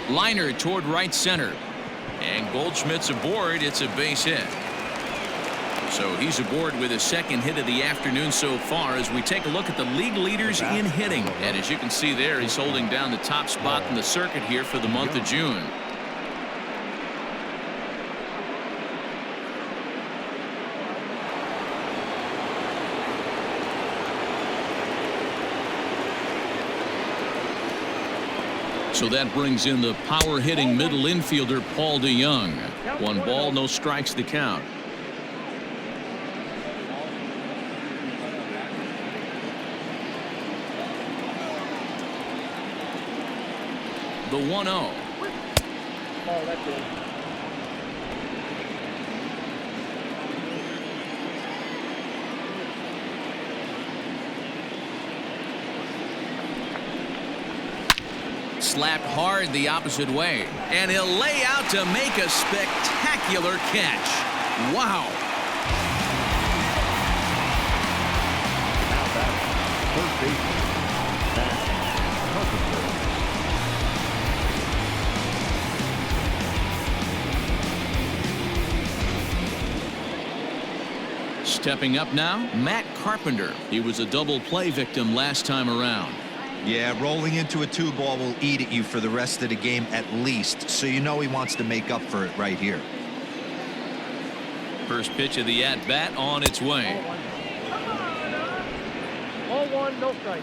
Liner toward right center. And Goldschmidt's aboard. It's a base hit. So he's aboard with his second hit of the afternoon so far as we take a look at the league leaders in hitting. And as you can see there, he's holding down the top spot in the circuit here for the month of June. So that brings in the power-hitting middle infielder Paul DeYoung. 1 ball, no strikes to count. The 1-0. Oh, that's it. Slapped hard the opposite way. And he'll lay out to make a spectacular catch. Wow. Now that's first baseman, Matt Carpenter. Stepping up now, Matt Carpenter. He was a double play victim last time around. Yeah, rolling into a 2-ball will eat at you for the rest of the game at least, so you know he wants to make up for it right here. First pitch of the at-bat on its way. 0-1, no strike.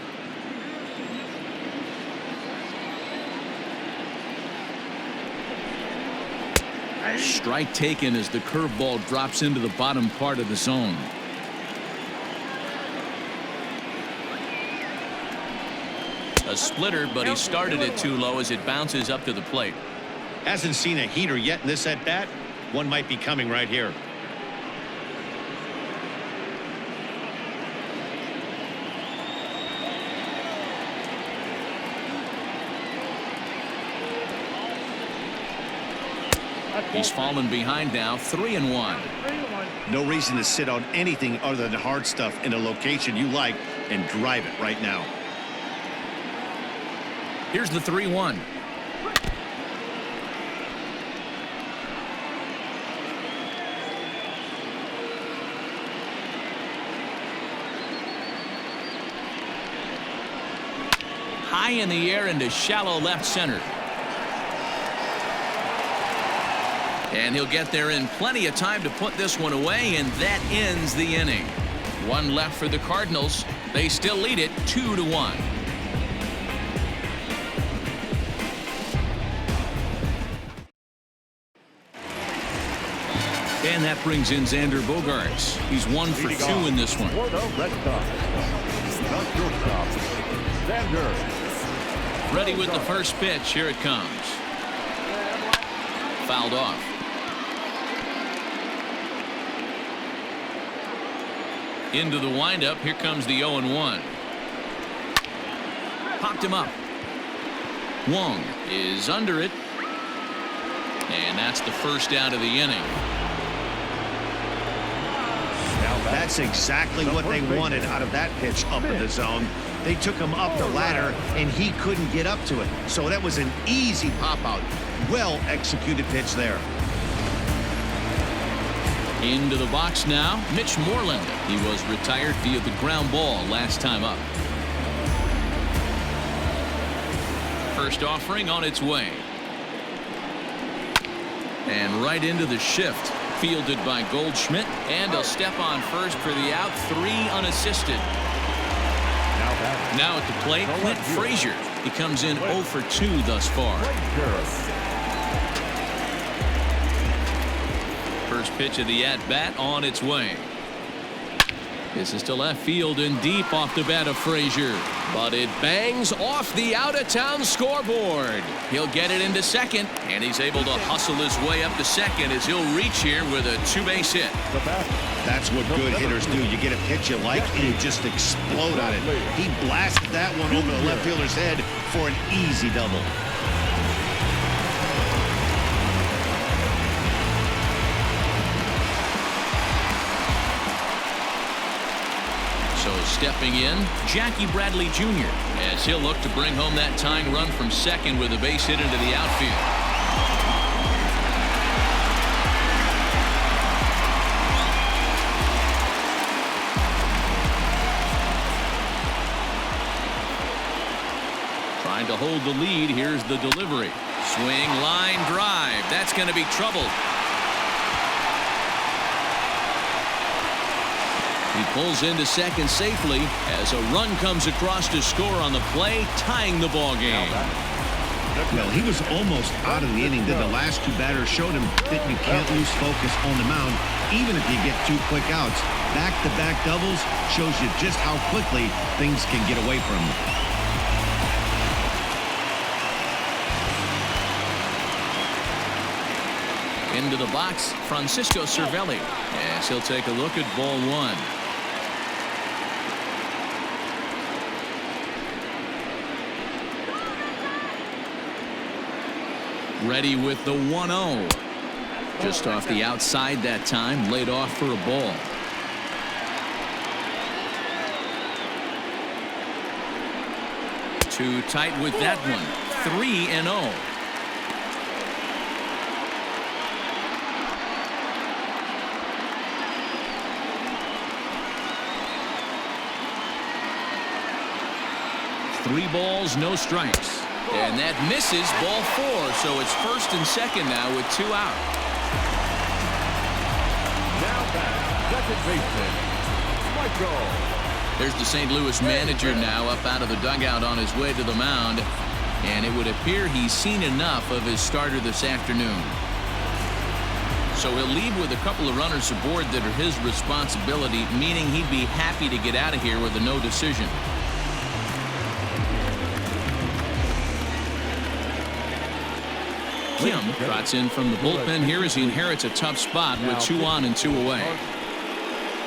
Strike taken as the curveball drops into the bottom part of the zone. A splitter, but he started it too low as it bounces up to the plate. Hasn't seen a heater yet in this at-bat. One might be coming right here. He's fallen behind now, 3-1. No reason to sit on anything other than hard stuff in a location you like and drive it right now. Here's the 3-1. High in the air into shallow left center. And he'll get there in plenty of time to put this one away, and that ends the inning. 1 left for the Cardinals. They still lead it 2-1. And that brings in Xander Bogaerts. He's 1 for 2 in this one. For the Red Sox, the shortstop, Xander. Ready with the first pitch. Here it comes. Fouled off. Into the windup. Here comes the 0-1. Popped him up. Wong is under it. And that's the first out of the inning. That's exactly what they wanted out of that pitch up in the zone. They took him up the ladder, and he couldn't get up to it. So that was an easy pop-out. Well-executed pitch there. Into the box now, Mitch Moreland. He was retired via the ground ball last time up. First offering on its way. And right into the shift. Fielded by Goldschmidt, and he'll step on first for the out. 3 unassisted. Now at the plate, Clint Frazier. He comes in 0 for 2 thus far. First pitch of the at-bat on its way. This is to left field and deep off the bat of Frazier. But it bangs off the out-of-town scoreboard. He'll get it into second, and he's able to hustle his way up to second as he'll reach here with a two-base hit. That's what good hitters do. You get a pitch you like, and you just explode on it. He blasted that one over the left fielder's head for an easy double. So stepping in, Jackie Bradley Jr. as he'll look to bring home that tying run from second with a base hit into the outfield. Trying to hold the lead. Here's the delivery. Swing, line, drive. That's going to be trouble. He pulls into second safely as a run comes across to score on the play, tying the ball game. Well, he was almost out of the inning. Then the last two batters showed him that you can't lose focus on the mound, even if you get two quick outs. Back-to-back doubles shows you just how quickly things can get away from him. Into the box, Francisco Cervelli, as he'll take a look at ball one. Ready with the 1-0. Just off the outside that time, laid off for a ball. Too tight with that one. 3-0. Three balls, no strikes. And that misses ball four, so it's first and second now with two out. Now back, second baseman, Michael. There's the St. Louis manager now up out of the dugout on his way to the mound. And it would appear he's seen enough of his starter this afternoon. So he'll leave with a couple of runners aboard that are his responsibility, meaning he'd be happy to get out of here with a no decision. Kim trots in from the bullpen here as he inherits a tough spot with 2 on and 2 away.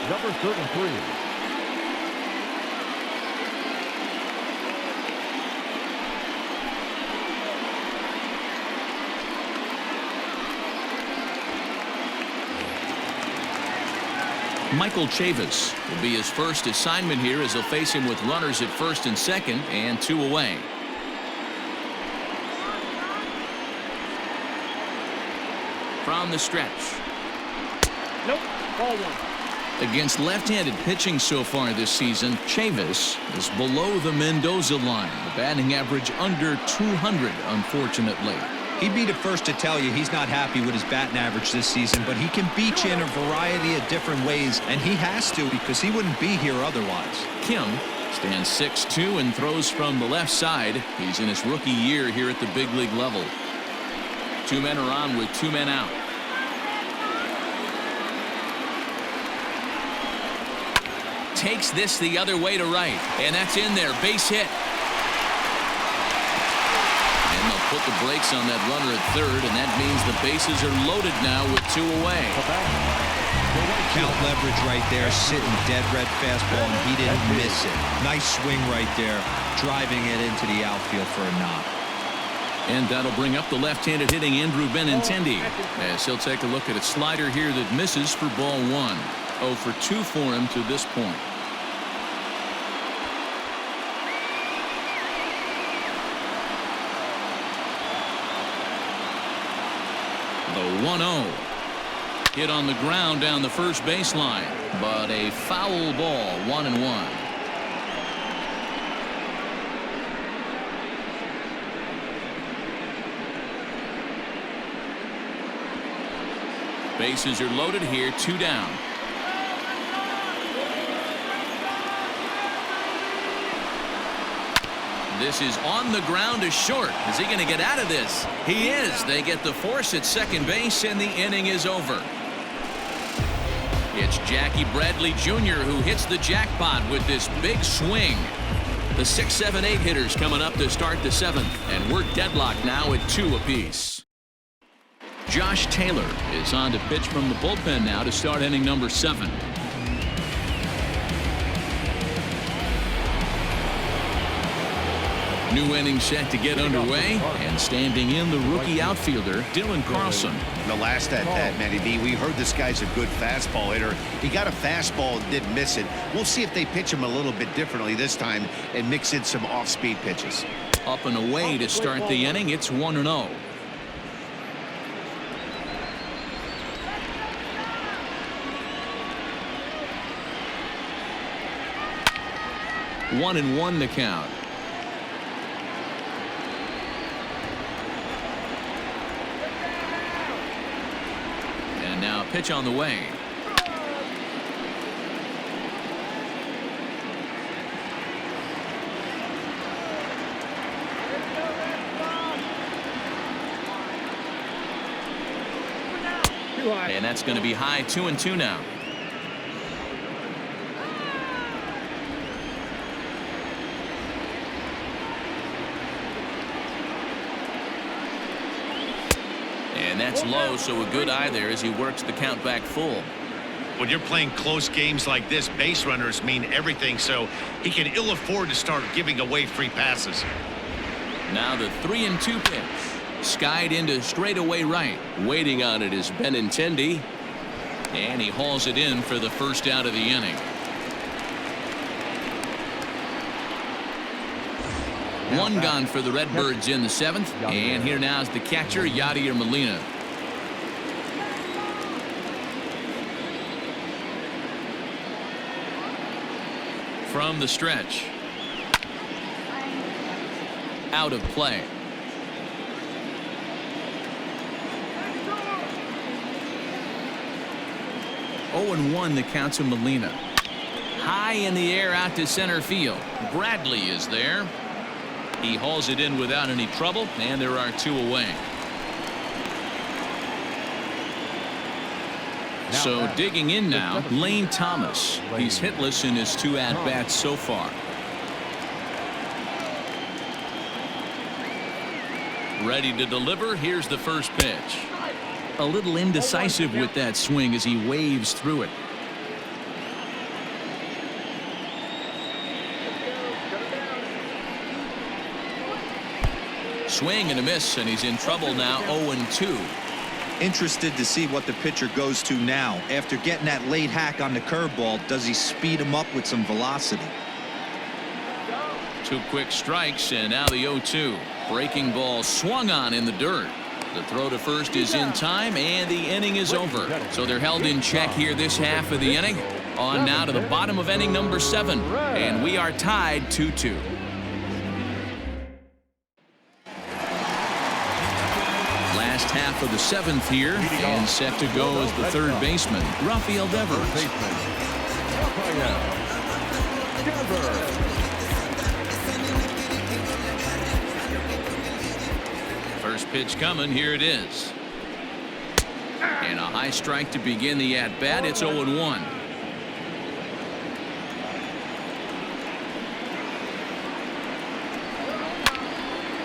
Number 33. Michael Chavis will be his first assignment here as he'll face him with runners at first and second and 2 away. From the stretch. Nope. Ball one. Against left-handed pitching so far this season, Chavis is below the Mendoza line. The batting average under 200, unfortunately. He'd be the first to tell you he's not happy with his batting average this season, but he can beat you in a variety of different ways, and he has to because he wouldn't be here otherwise. Kim stands 6'2" and throws from the left side. He's in his rookie year here at the big league level. 2 men are on with 2 men out. Takes this the other way to right, and that's in there. Base hit. And they'll put the brakes on that runner at third, and that means the bases are loaded now with 2 away. Count leverage right there, sitting dead red fastball, and he didn't miss it. Nice swing right there, driving it into the outfield for a knock. And that'll bring up the left-handed hitting Andrew Benintendi as he'll take a look at a slider here that misses for ball 1. 0 for 2 for him to this point. The 1-0. Hit on the ground down the first baseline, but a foul ball, 1-1. Bases are loaded here, 2 down. This is on the ground to short. Is he going to get out of this? He is. They get the force at second base, and the inning is over. It's Jackie Bradley Jr. who hits the jackpot with this big swing. The 6, 7, 8 hitters coming up to start the 7th, and we're deadlocked now at 2 apiece. Josh Taylor is on to pitch from the bullpen now to start inning number 7. New inning set to get underway, and standing in the rookie outfielder, Dylan Carlson. The last at bat, Matty B, we heard this guy's a good fastball hitter. He got a fastball and didn't miss it. We'll see if they pitch him a little bit differently this time and mix in some off-speed pitches. Up and away to start the inning. It's 1-0. One and one the count. And now pitch on the way. And that's going to be high. 2-2 now. And that's low, so a good eye there as he works the count back full. When you're playing close games like this, base runners mean everything, so he can ill afford to start giving away free passes. Now the 3-2 pitch. Skied into straightaway right. Waiting on it is Benintendi. And he hauls it in for the first out of the inning. One gone for the Redbirds in the 7th. And here now is the catcher, Yadier Molina. From the stretch. Out of play. 0-1 the count to Molina. High in the air out to center field. Bradley is there. He hauls it in without any trouble, and there are 2 away. So digging in now, Lane Thomas. He's hitless in his 2 at-bats so far. Ready to deliver. Here's the first pitch. A little indecisive with that swing as he waves through it. Swing and a miss, and he's in trouble now. 0-2. Interested to see what the pitcher goes to now. After getting that late hack on the curveball, does he speed him up with some velocity? 2 quick strikes, and now the 0-2. Breaking ball swung on in the dirt. The throw to first is in time, and the inning is over. So they're held in check here this half of the inning. On now to the bottom of inning number 7, and we are tied 2-2. Last half of the 7th here, and set to go as the third baseman, Rafael Devers. First pitch coming. Here it is. And a high strike to begin the at-bat. It's 0-1.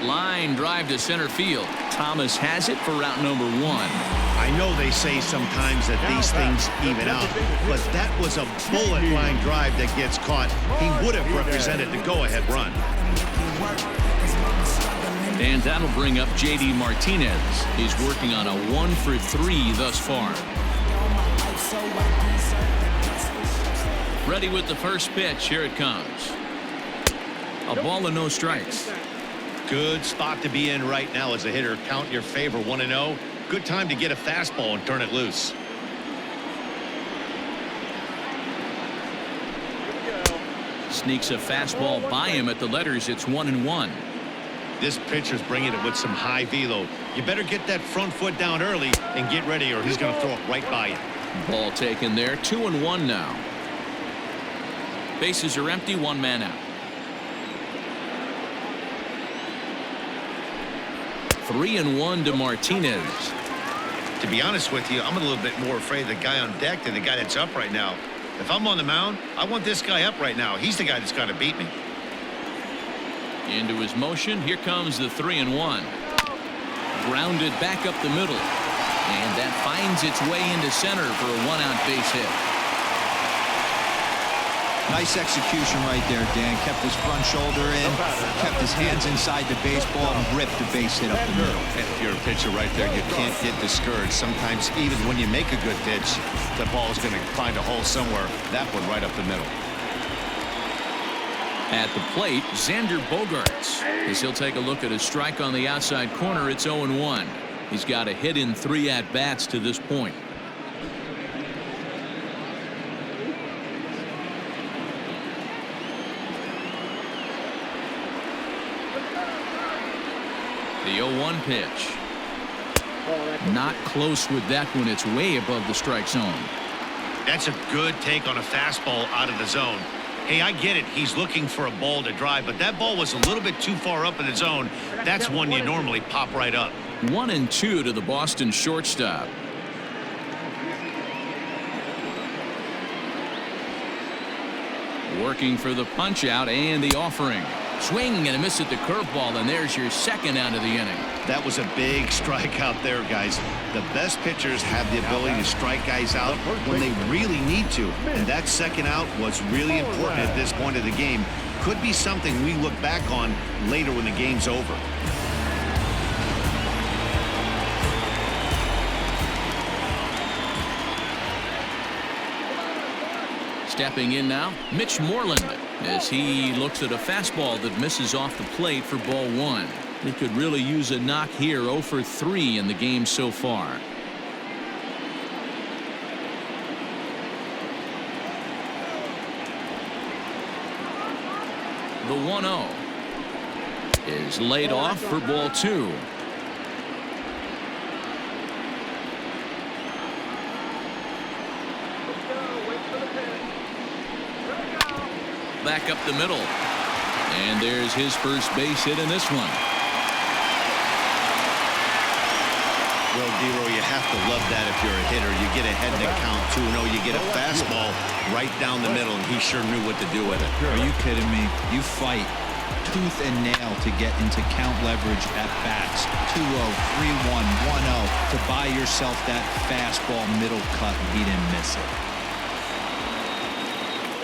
Line drive to center field. Thomas has it for route number 1. I know they say sometimes that these things even out, but that was a bullet line drive that gets caught. He would have represented the go-ahead run. And that'll bring up J.D. Martinez. He's working on a 1-for-3 thus far. Ready with the first pitch. Here it comes. A ball and no strikes. Good spot to be in right now as a hitter. Count your favor. 1-0. Good time to get a fastball and turn it loose. Sneaks a fastball by him at the letters. It's 1-1. This pitcher's bringing it with some high velo. You better get that front foot down early and get ready, or he's going to throw it right by you. Ball taken there. 2-1 now. Bases are empty. 1 man out. 3-1 to Martinez. To be honest with you, I'm a little bit more afraid of the guy on deck than the guy that's up right now. If I'm on the mound, I want this guy up right now. He's the guy that's got to beat me. Into his motion. Here comes the 3-1. Grounded back up the middle. And that finds its way into center for a 1-out base hit. Nice execution right there, Dan. Kept his front shoulder in, kept his hands inside the baseball, and ripped the base hit up the middle. And if you're a pitcher right there, you can't get discouraged. Sometimes even when you make a good pitch, the ball is going to find a hole somewhere. That one right up the middle. At the plate, Xander Bogaerts. As he'll take a look at his strike on the outside corner, it's 0-1. He's got a hit in 3 at-bats to this point. The 0-1 pitch. Not close with that one. It's way above the strike zone. That's a good take on a fastball out of the zone. Hey, I get it. He's looking for a ball to drive, but that ball was a little bit too far up in the zone. That's one you normally pop right up. 1-2 to the Boston shortstop. Working for the punch out and the offering. Swing and a miss at the curveball, and there's your second out of the inning. That was a big strike out there, guys. The best pitchers have the ability to strike guys out when they really need to, and that second out was really important at this point of the game. Could be something we look back on later when the game's over. Stepping in now, Mitch Moreland, as he looks at a fastball that misses off the plate for ball 1. He could really use a knock here. 0 for 3 in the game so far. The 1-0 is laid off for ball 2. Back up the middle. And there's his first base hit in this one. Well, Dero, you have to love that if you're a hitter. You get ahead in the count 2-0. You get a fastball right down the middle, and he sure knew what to do with it. Are you kidding me? You fight tooth and nail to get into count leverage at bats. 2-0, 3-1, 1-0 to buy yourself that fastball middle cut, and he didn't miss it.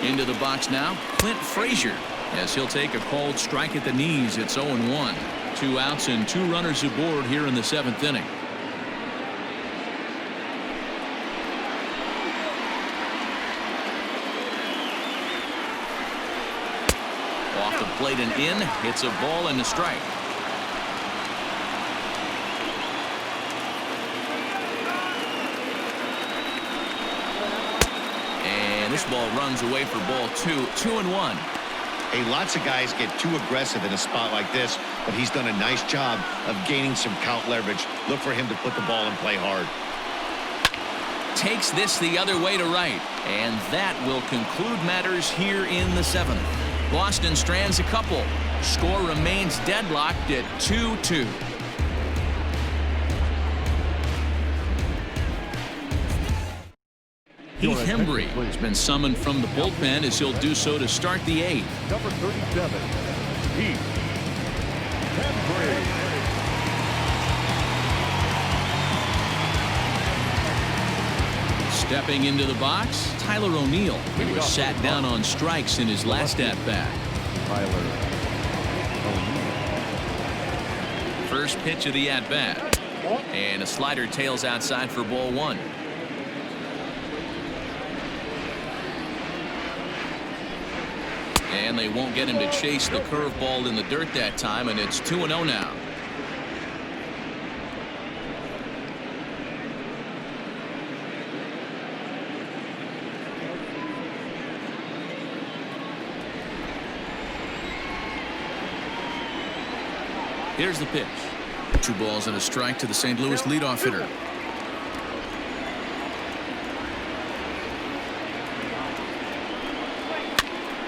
Into the box now, Clint Frazier, as he'll take a called strike at the knees. It's 0-1. 2 outs and 2 runners aboard here in the 7th inning. Off the plate and in. It's a ball and a strike. This ball runs away for ball 2. 2-1. Hey, lots of guys get too aggressive in a spot like this, but he's done a nice job of gaining some count leverage. Look for him to put the ball and play hard. Takes this the other way to right, and that will conclude matters here in the 7th. Boston strands a couple. Score remains deadlocked at 2-2. Heath Hembree has been summoned from the bullpen, as he'll do so to start the 8th. Number 37, Heath Hembree. Stepping into the box, Tyler O'Neill. He was sat down on strikes in his last at-bat. Tyler O'Neill. First pitch of the at-bat. And a slider tails outside for ball 1. And they won't get him to chase the curveball in the dirt that time, and it's 2-0 now. Here's the pitch. 2 balls and a strike to the St. Louis leadoff hitter.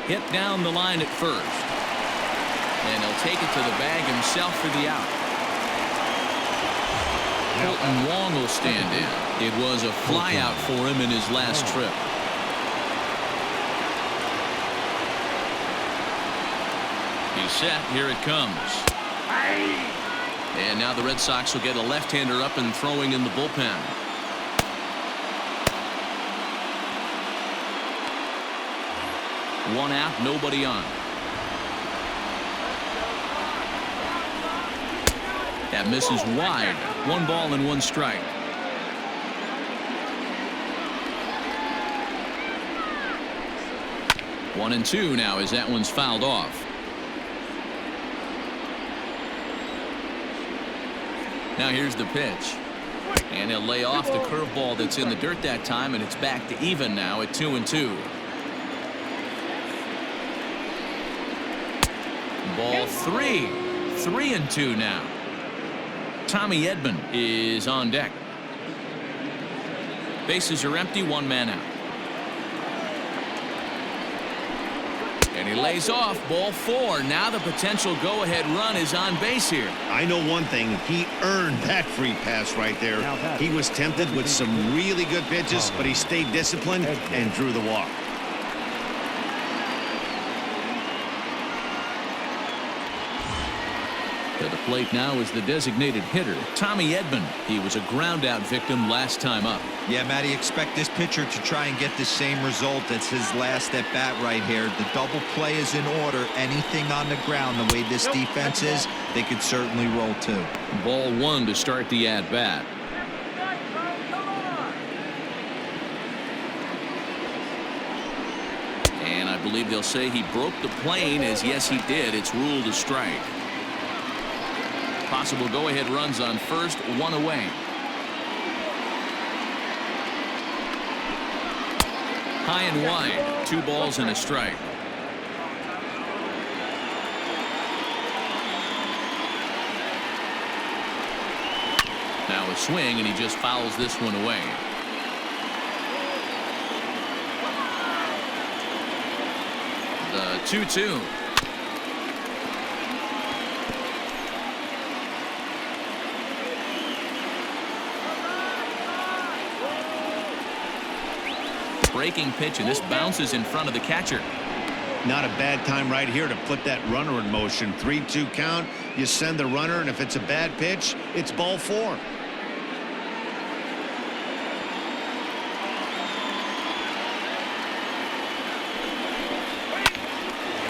Hit down the line at first. And he'll take it to the bag himself for the out. Colton Wong will stand in. It was a fly out for him in his last trip. He's set. Here it comes. And now the Red Sox will get a left-hander up and throwing in the bullpen. One out, nobody on. That misses wide. 1 ball and 1 strike. One and 2 now as that one's fouled off. Now here's the pitch. And he'll lay off the curveball that's in the dirt that time, and it's back to even now at 2-2. Ball 3. 3-2 now. Tommy Edman is on deck. Bases are empty, 1 man out. And he lays off. Ball 4. Now the potential go-ahead run is on base here. I know one thing. He earned that free pass right there. He was tempted with some really good pitches, but he stayed disciplined and drew the walk. To the plate now is the designated hitter, Tommy Edman. He was a ground-out victim last time up. Yeah, Matty, expect this pitcher to try and get the same result as his last at-bat right here. The double play is in order. Anything on the ground, the way this defense is, they could certainly roll too. Ball 1 to start the at-bat. And I believe they'll say he broke the plane, as yes, he did. It's ruled a strike. Possible go-ahead runs on first, 1 away. High and wide, 2 balls and a strike. Now a swing, and he just fouls this one away. The 2-2. Breaking pitch, and this bounces in front of the catcher. Not a bad time right here to put that runner in motion. 3-2 count. You send the runner, and if it's a bad pitch, it's ball 4.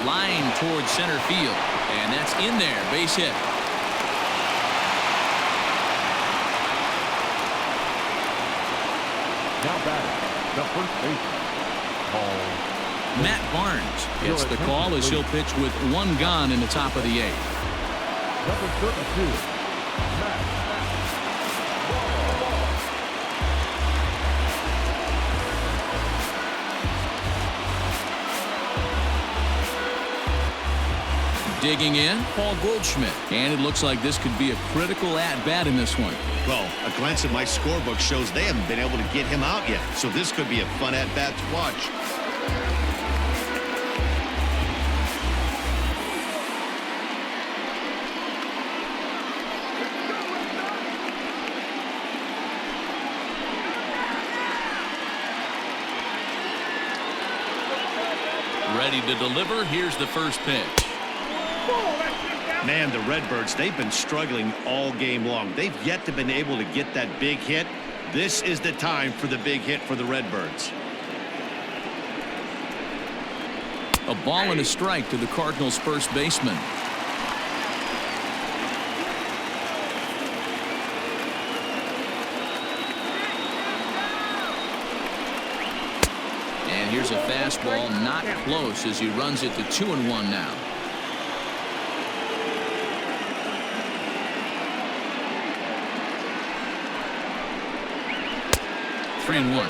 Line towards center field, and that's in there. Base hit. Now batting, the first baseman, Matt Barnes gets the call as he'll pitch with 1 gone in the top of the 8th. number 32, Matt. Digging in, Paul Goldschmidt. And it looks like this could be a critical at-bat in this one. Well, a glance at my scorebook shows they haven't been able to get him out yet, so this could be a fun at-bat to watch. Ready to deliver. Here's the first pitch. Man, the Redbirds, they've been struggling all game long. They've yet to been able to get that big hit. This is the time for the big hit for the Redbirds. A ball and a strike to the Cardinals' first baseman. And here's a fastball, not close, as he runs it to 2-1 now. Three and 1.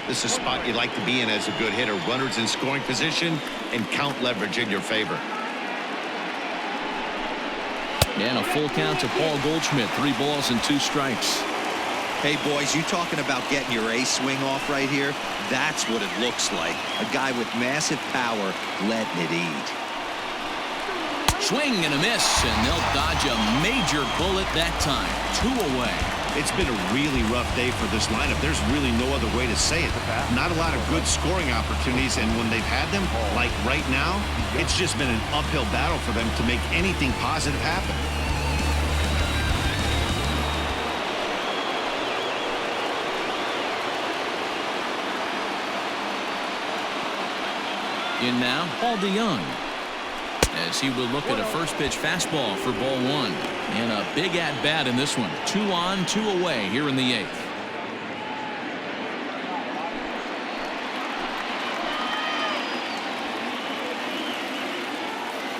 This is a spot you like to be in as a good hitter. Runners in scoring position and count leverage in your favor. And a full count to Paul Goldschmidt. 3 balls and 2 strikes. Hey, boys, you talking about getting your A swing off right here? That's what it looks like. A guy with massive power letting it eat. Swing and a miss, and they'll dodge a major bullet that time. 2 away. It's been a really rough day for this lineup. There's really no other way to say it. Not a lot of good scoring opportunities, and when they've had them, like right now, it's just been an uphill battle for them to make anything positive happen. In now, Paul DeYoung, as he will look at a first pitch fastball for ball one. And a big at-bat in this one. 2 on, 2 away here in the 8th.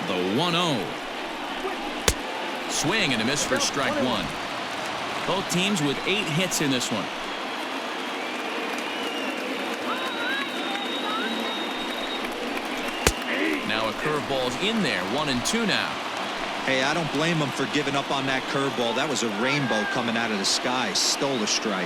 The 1-0. Swing and a miss for strike one. Both teams with 8 hits in this one. Now a curveball's in there. 1-2 now. Hey, I don't blame him for giving up on that curveball. That was a rainbow coming out of the sky. Stole a strike.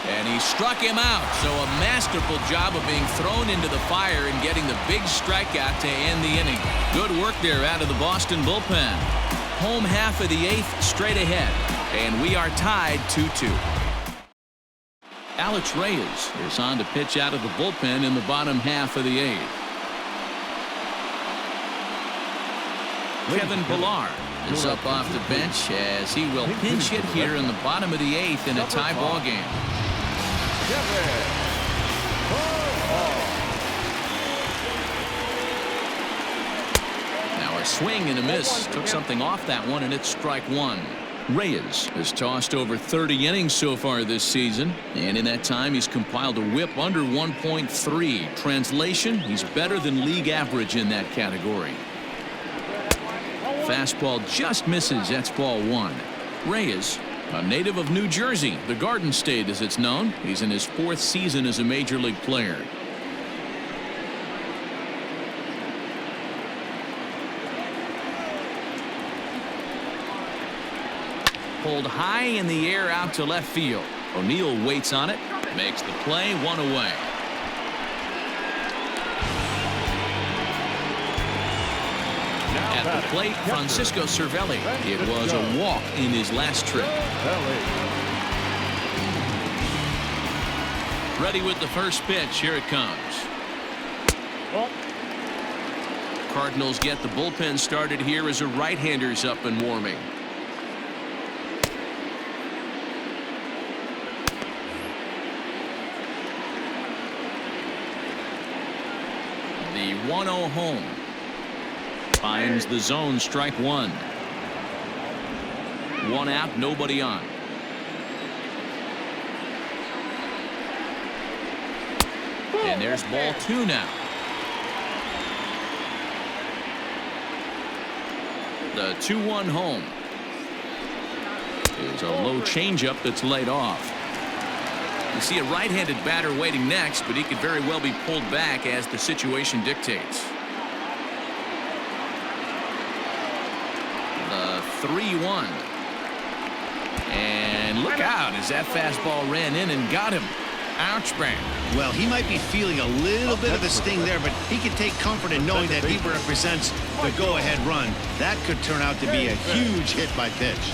And he struck him out. So a masterful job of being thrown into the fire and getting the big strikeout to end the inning. Good work there out of the Boston bullpen. Home half of the 8th straight ahead. And we are tied 2-2. Alex Reyes is on to pitch out of the bullpen in the bottom half of the 8th. Kevin Pillar is up off the bench as he will pinch hit here in the bottom of the 8th in a tie ball game. Now a swing and a miss. Took something off that one, and it's strike one. Reyes has tossed over 30 innings so far this season, and in that time he's compiled a whip under 1.3. Translation, he's better than league average in that category. Fastball just misses. That's ball one. Reyes, a native of New Jersey, the Garden State as it's known. He's in his 4th season as a major league player. Pulled high in the air out to left field. O'Neill waits on it, makes the play, 1 away. At the plate, Francisco Cervelli. It was a walk in his last trip. Ready with the first pitch. Here it comes. Cardinals get the bullpen started here as a right-hander's up and warming. The 1-0 home. Finds the zone, strike one. 1 out, nobody on. And there's ball 2 now. The 2-1 home. There's a low changeup that's laid off. You see a right-handed batter waiting next, but he could very well be pulled back as the situation dictates. 3-1. And look out as that fastball ran in and got him. Ouch, bang. Well, he might be feeling a little bit of a sting there, but he can take comfort in knowing that he represents the go-ahead run. That could turn out to be a huge hit by pitch.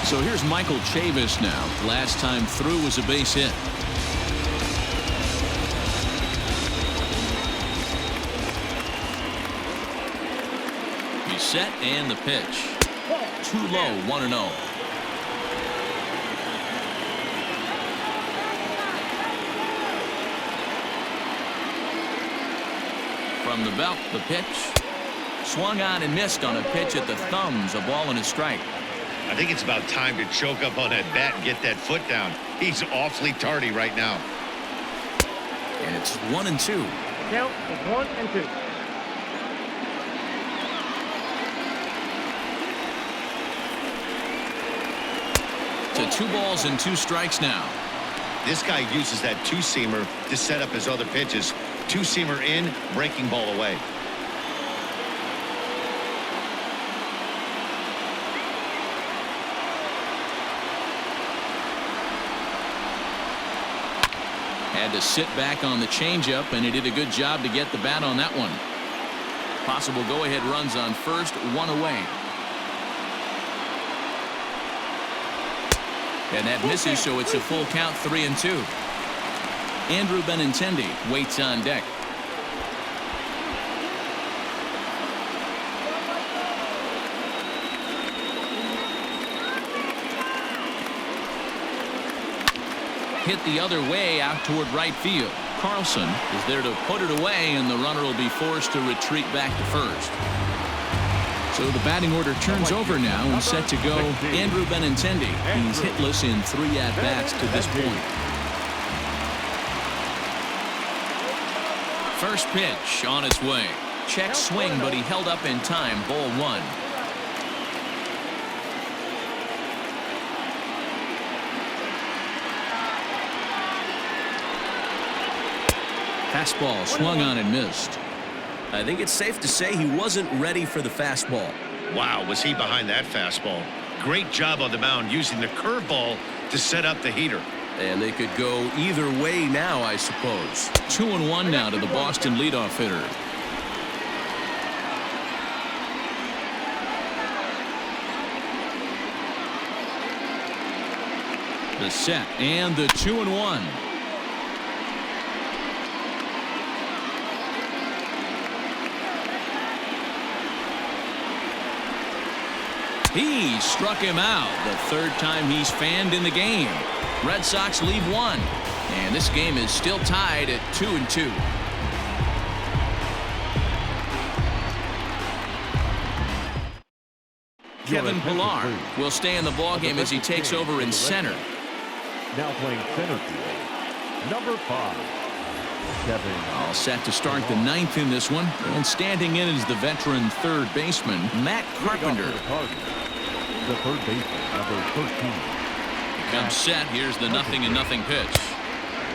So here's Michael Chavis now. Last time through was a base hit. Set and the pitch. Too low, 1-0. From the belt, the pitch. Swung on and missed on a pitch at the thumbs. A ball and a strike. I think it's about time to choke up on that bat and get that foot down. He's awfully tardy right now. And it's 1-2. Count is 1-2. To 2 balls and 2 strikes now. This guy uses that two-seamer to set up his other pitches. Two-seamer in, breaking ball away. Had to sit back on the changeup, and he did a good job to get the bat on that one. Possible go-ahead runs on first, one away. And that misses, so it's a full count, 3-2. Andrew Benintendi waits on deck. Hit the other way out toward right field. Carlson is there to put it away, and the runner will be forced to retreat back to first. So the batting order turns over now and set to go Andrew Benintendi. He's hitless in 3 at-bats to this point. First pitch on its way. Check swing, but he held up in time. Ball 1. Fastball swung on and missed. I think it's safe to say he wasn't ready for the fastball. Wow, was he behind that fastball. Great job on the mound using the curveball to set up the heater. And they could go either way now, I suppose. 2-1 now to the Boston leadoff hitter. The set and the 2-1. He struck him out, the 3rd time he's fanned in the game. Red Sox leave 1, and this game is still tied at 2-2. Kevin Pillar will stay in the ballgame as he takes over in center. Now playing center field, number 5, Kevin. All set to start the 9th in this one, and standing in is the veteran 3rd baseman, Matt Carpenter. The 3rd baseman, number 13. Comes set. Here's the 0-0 pitch.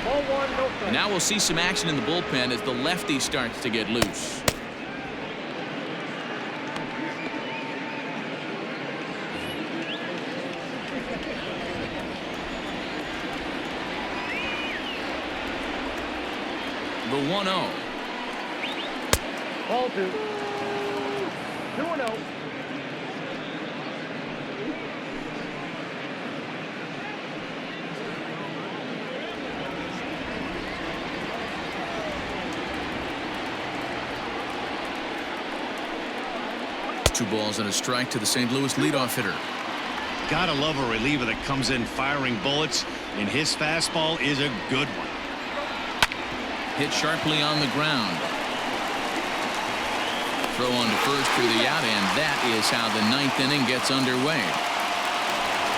Ball 1, no strike. Now we'll see some action in the bullpen as the lefty starts to get loose. The 1-0. Ball 2. 2-0. Two balls and a strike to the St. Louis leadoff hitter. Gotta love a reliever that comes in firing bullets, and his fastball is a good one. Hit sharply on the ground. Throw on to first for the out, and that is how the 9th inning gets underway.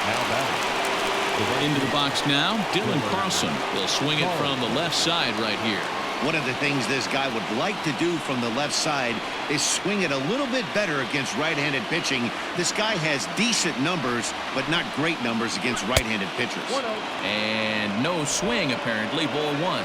Now batting. Into the box now, Dylan Carlson will swing it from the left side right here. One of the things this guy would like to do from the left side is swing it a little bit better against right-handed pitching. This guy has decent numbers, but not great numbers against right-handed pitchers. 1-0. And no swing, apparently. Ball 1.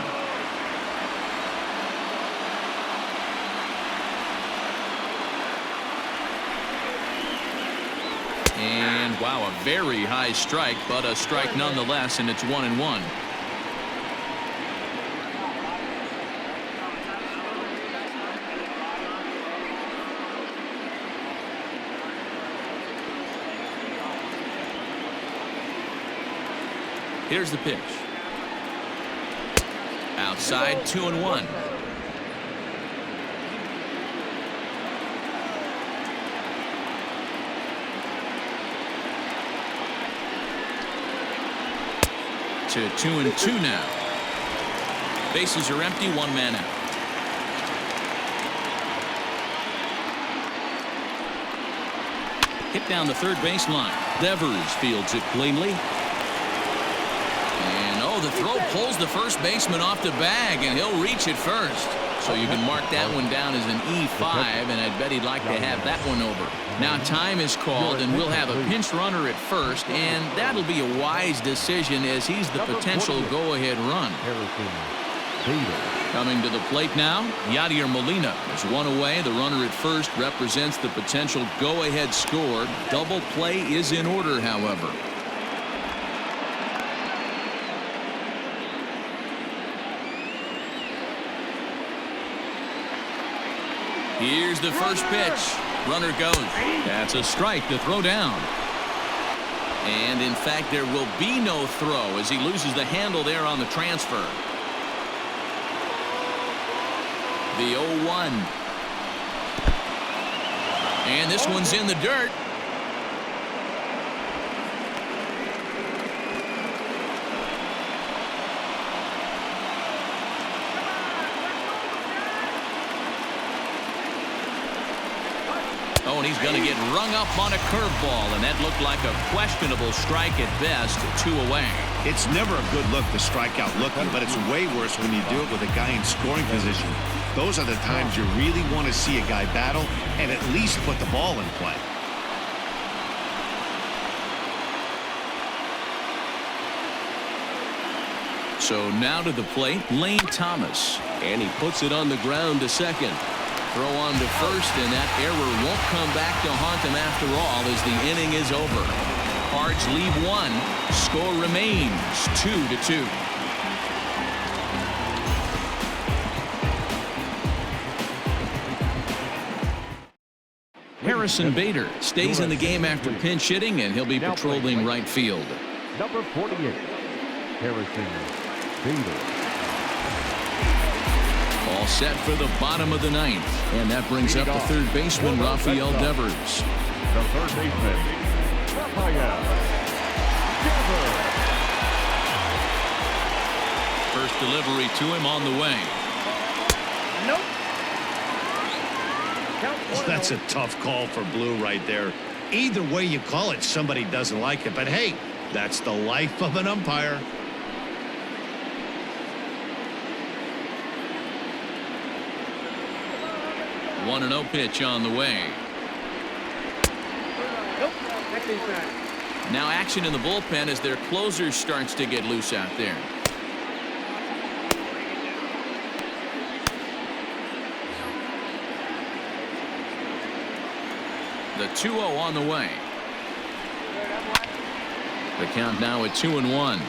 And wow, a very high strike, but a strike nonetheless, and it's 1-1. Here's the pitch. Outside, 2-1. To 2-2 now. Bases are empty, 1 man out. Hit down the 3rd baseline. Devers fields it cleanly. And oh, the throw pulls the first baseman off the bag, and he'll reach it first. So you can mark that one down as an E5, and I'd bet he'd like to have that one over. Now time is called, and we'll have a pinch runner at first, and that'll be a wise decision as he's the potential go-ahead run. Coming to the plate now, Yadier Molina is 1 away. The runner at first represents the potential go-ahead score. Double play is in order, however. Here's the first pitch. Runner goes. That's a strike to throw down. And in fact, there will be no throw as he loses the handle there on the transfer. The 0-1. And this one's in the dirt. Oh, and he's going to get rung up on a curveball, and that looked like a questionable strike at best, 2 away. It's never a good look to strike out looking, but it's way worse when you do it with a guy in scoring position. Those are the times you really want to see a guy battle and at least put the ball in play. So now to the plate, Lane Thomas, and he puts it on the ground to second. Throw on to first, and that error won't come back to haunt him after all as the inning is over. Cards lead 1. Score remains 2-2. Harrison Bader stays in the game after pinch hitting, and he'll be patrolling right field. Number 48, Harrison Bader. All set for the bottom of the 9th, and that brings up the third baseman, Rafael Devers. The third baseman, Rafael Devers. First delivery to him on the way. Nope. Count 1-0. That's a tough call for Blue right there. Either way you call it, somebody doesn't like it. But hey, that's the life of an umpire. One 1-0 pitch on the way. Nope. Next inside. Now action in the bullpen as their closer starts to get loose out there. The 2-0 on the way. The count now at 2-1.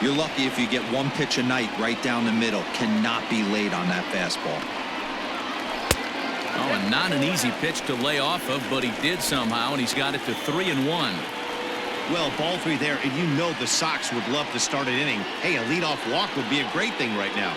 You're lucky if you get one pitch a night right down the middle. Cannot be late on that fastball. Oh, and not an easy pitch to lay off of, but he did somehow, and he's got it to 3-1. Well, ball 3 there, and you know the Sox would love to start an inning. Hey, a leadoff walk would be a great thing right now.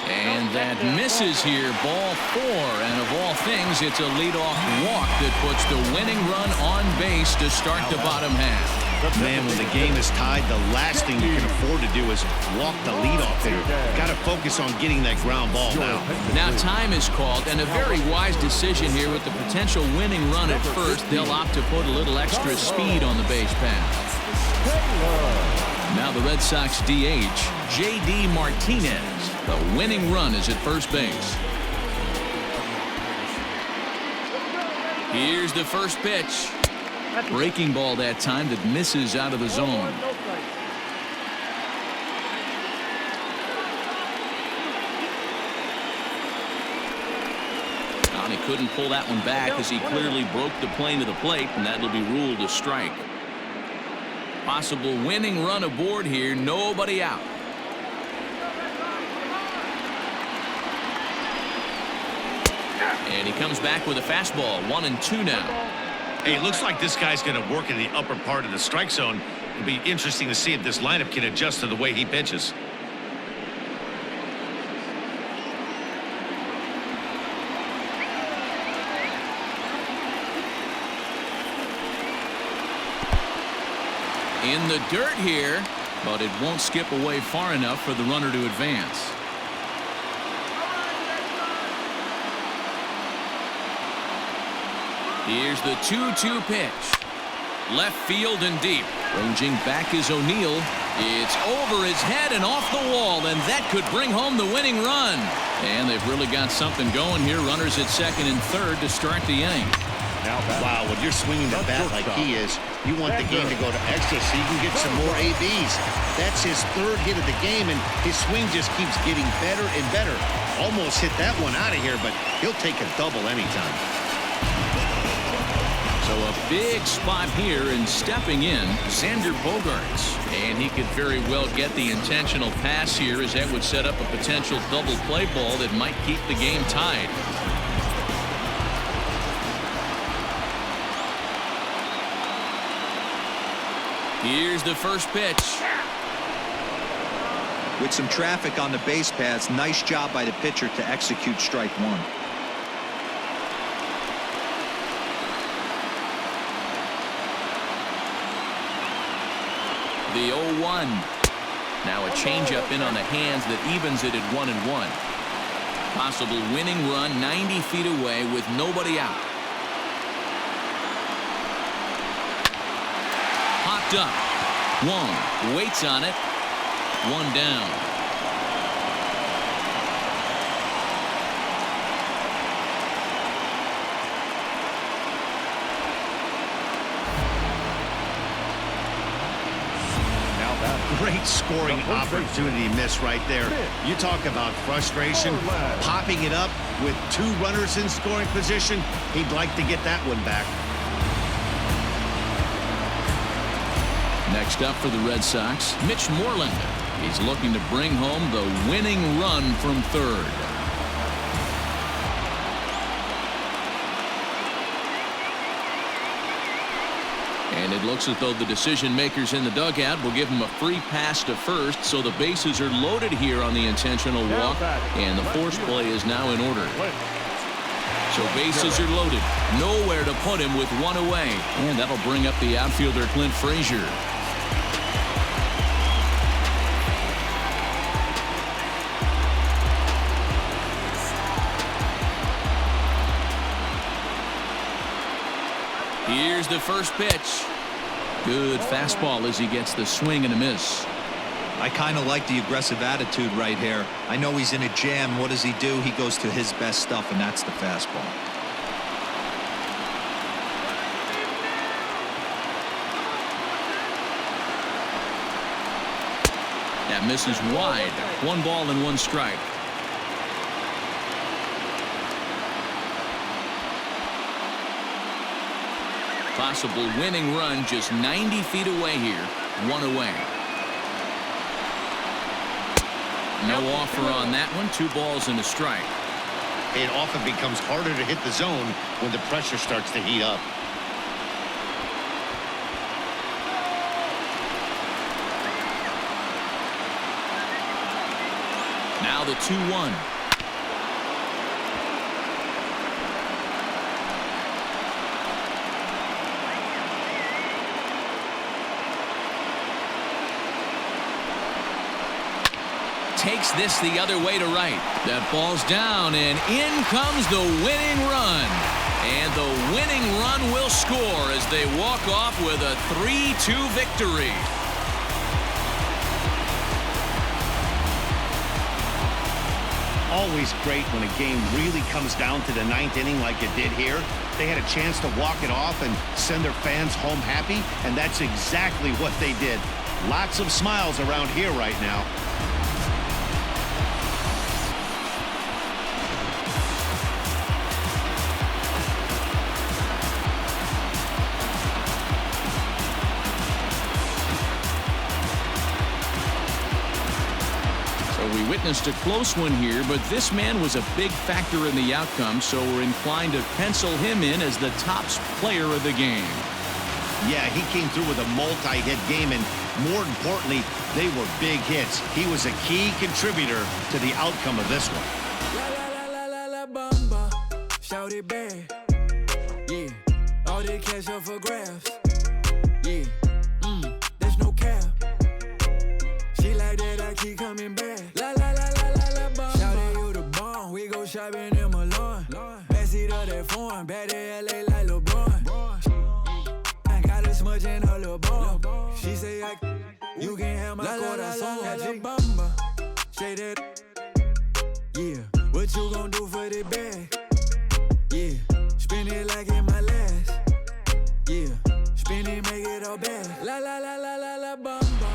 And that misses here, ball 4, and of all things, it's a leadoff walk that puts the winning run on base to start the bottom half. Man, when the game is tied, the last thing you can afford to do is walk the leadoff hitter. Got to focus on getting that ground ball now. Now time is called, and a very wise decision here with the potential winning run at first. They'll opt to put a little extra speed on the base path. Now the Red Sox DH, J.D. Martinez. The winning run is at first base. Here's the first pitch. Breaking ball that time that misses out of the zone. And he couldn't pull that one back as he clearly broke the plane of the plate, and that'll be ruled a strike. Possible winning run aboard here, nobody out. And he comes back with a fastball, 1-2 now. Hey, it looks like this guy's going to work in the upper part of the strike zone. It'll be interesting to see if this lineup can adjust to the way he pitches. In the dirt here, but it won't skip away far enough for the runner to advance. Here's the 2-2 pitch. Left field and deep. Ranging back is O'Neill. It's over his head and off the wall, and that could bring home the winning run. And they've really got something going here. Runners at second and third to start the inning. Wow, when you're swinging the bat like he is, you want the game to go to extra so you can get some more ABs. That's his third hit of the game, and his swing just keeps getting better and better. Almost hit that one out of here, but he'll take a double anytime. So a big spot here, and stepping in, Xander Bogaerts. And he could very well get the intentional pass here, as that would set up a potential double play ball that might keep the game tied. Here's the first pitch. With some traffic on the base paths, nice job by the pitcher to execute strike one. The 0-1. Now a changeup in on the hands that evens it at 1-1. Possible winning run 90 feet away with nobody out. Popped up. Wong waits on it. One down. Great scoring opportunity miss right there. You talk about frustration, popping it up with two runners in scoring position. He'd like to get that one back. Next up for the Red Sox, Mitch Moreland. He's looking to bring home the winning run from third. And it looks as though the decision makers in the dugout will give him a free pass to first, so the bases are loaded here on the intentional walk, and the force play is now in order. So bases are loaded, nowhere to put him with one away, and that'll bring up the outfielder Clint Frazier. Here's the first pitch. Good fastball as he gets the swing and a miss. I kind of like the aggressive attitude right here. I know he's in a jam. What does he do? He goes to his best stuff, and that's the fastball. That misses wide. 1 ball and 1 strike. Possible winning run just 90 feet away here. 1 away. No offer on that one. 2 balls and a strike. It often becomes harder to hit the zone when the pressure starts to heat up. Now the 2-1. Takes this the other way to right. That ball's down, and in comes the winning run. And the winning run will score as they walk off with a 3-2 victory. Always great when a game really comes down to the 9th inning like it did here. They had a chance to walk it off and send their fans home happy, and that's exactly what they did. Lots of smiles around here right now. We witnessed a close one here, but this man was a big factor in the outcome, so we're inclined to pencil him in as the top player of the game. Yeah, he came through with a multi-hit game, and more importantly, they were big hits. He was a key contributor to the outcome of this one. Shout it back. Yeah, all the cash up for grabs. Yeah, there's no cap. She like that, I keep coming back. Shopping in Milan, backseat of that foreign, back to LA like LeBron. I got a smudge in her little bum. She say you can have my corazón. Bamba, say that. Yeah, what you gon' do for the bag? Yeah, spin it like in my last. Yeah, spin it, make it all bad. La la la la la la bamba.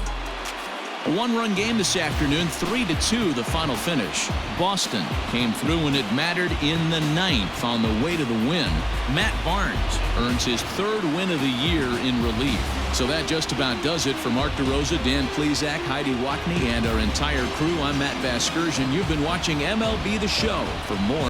A one-run game this afternoon, 3-2 the final finish. Boston came through when it mattered in the 9th on the way to the win. Matt Barnes earns his 3rd win of the year in relief. So that just about does it for Mark DeRosa, Dan Plesac, Heidi Watney, and our entire crew. I'm Matt Vasgersian. You've been watching MLB The Show. For more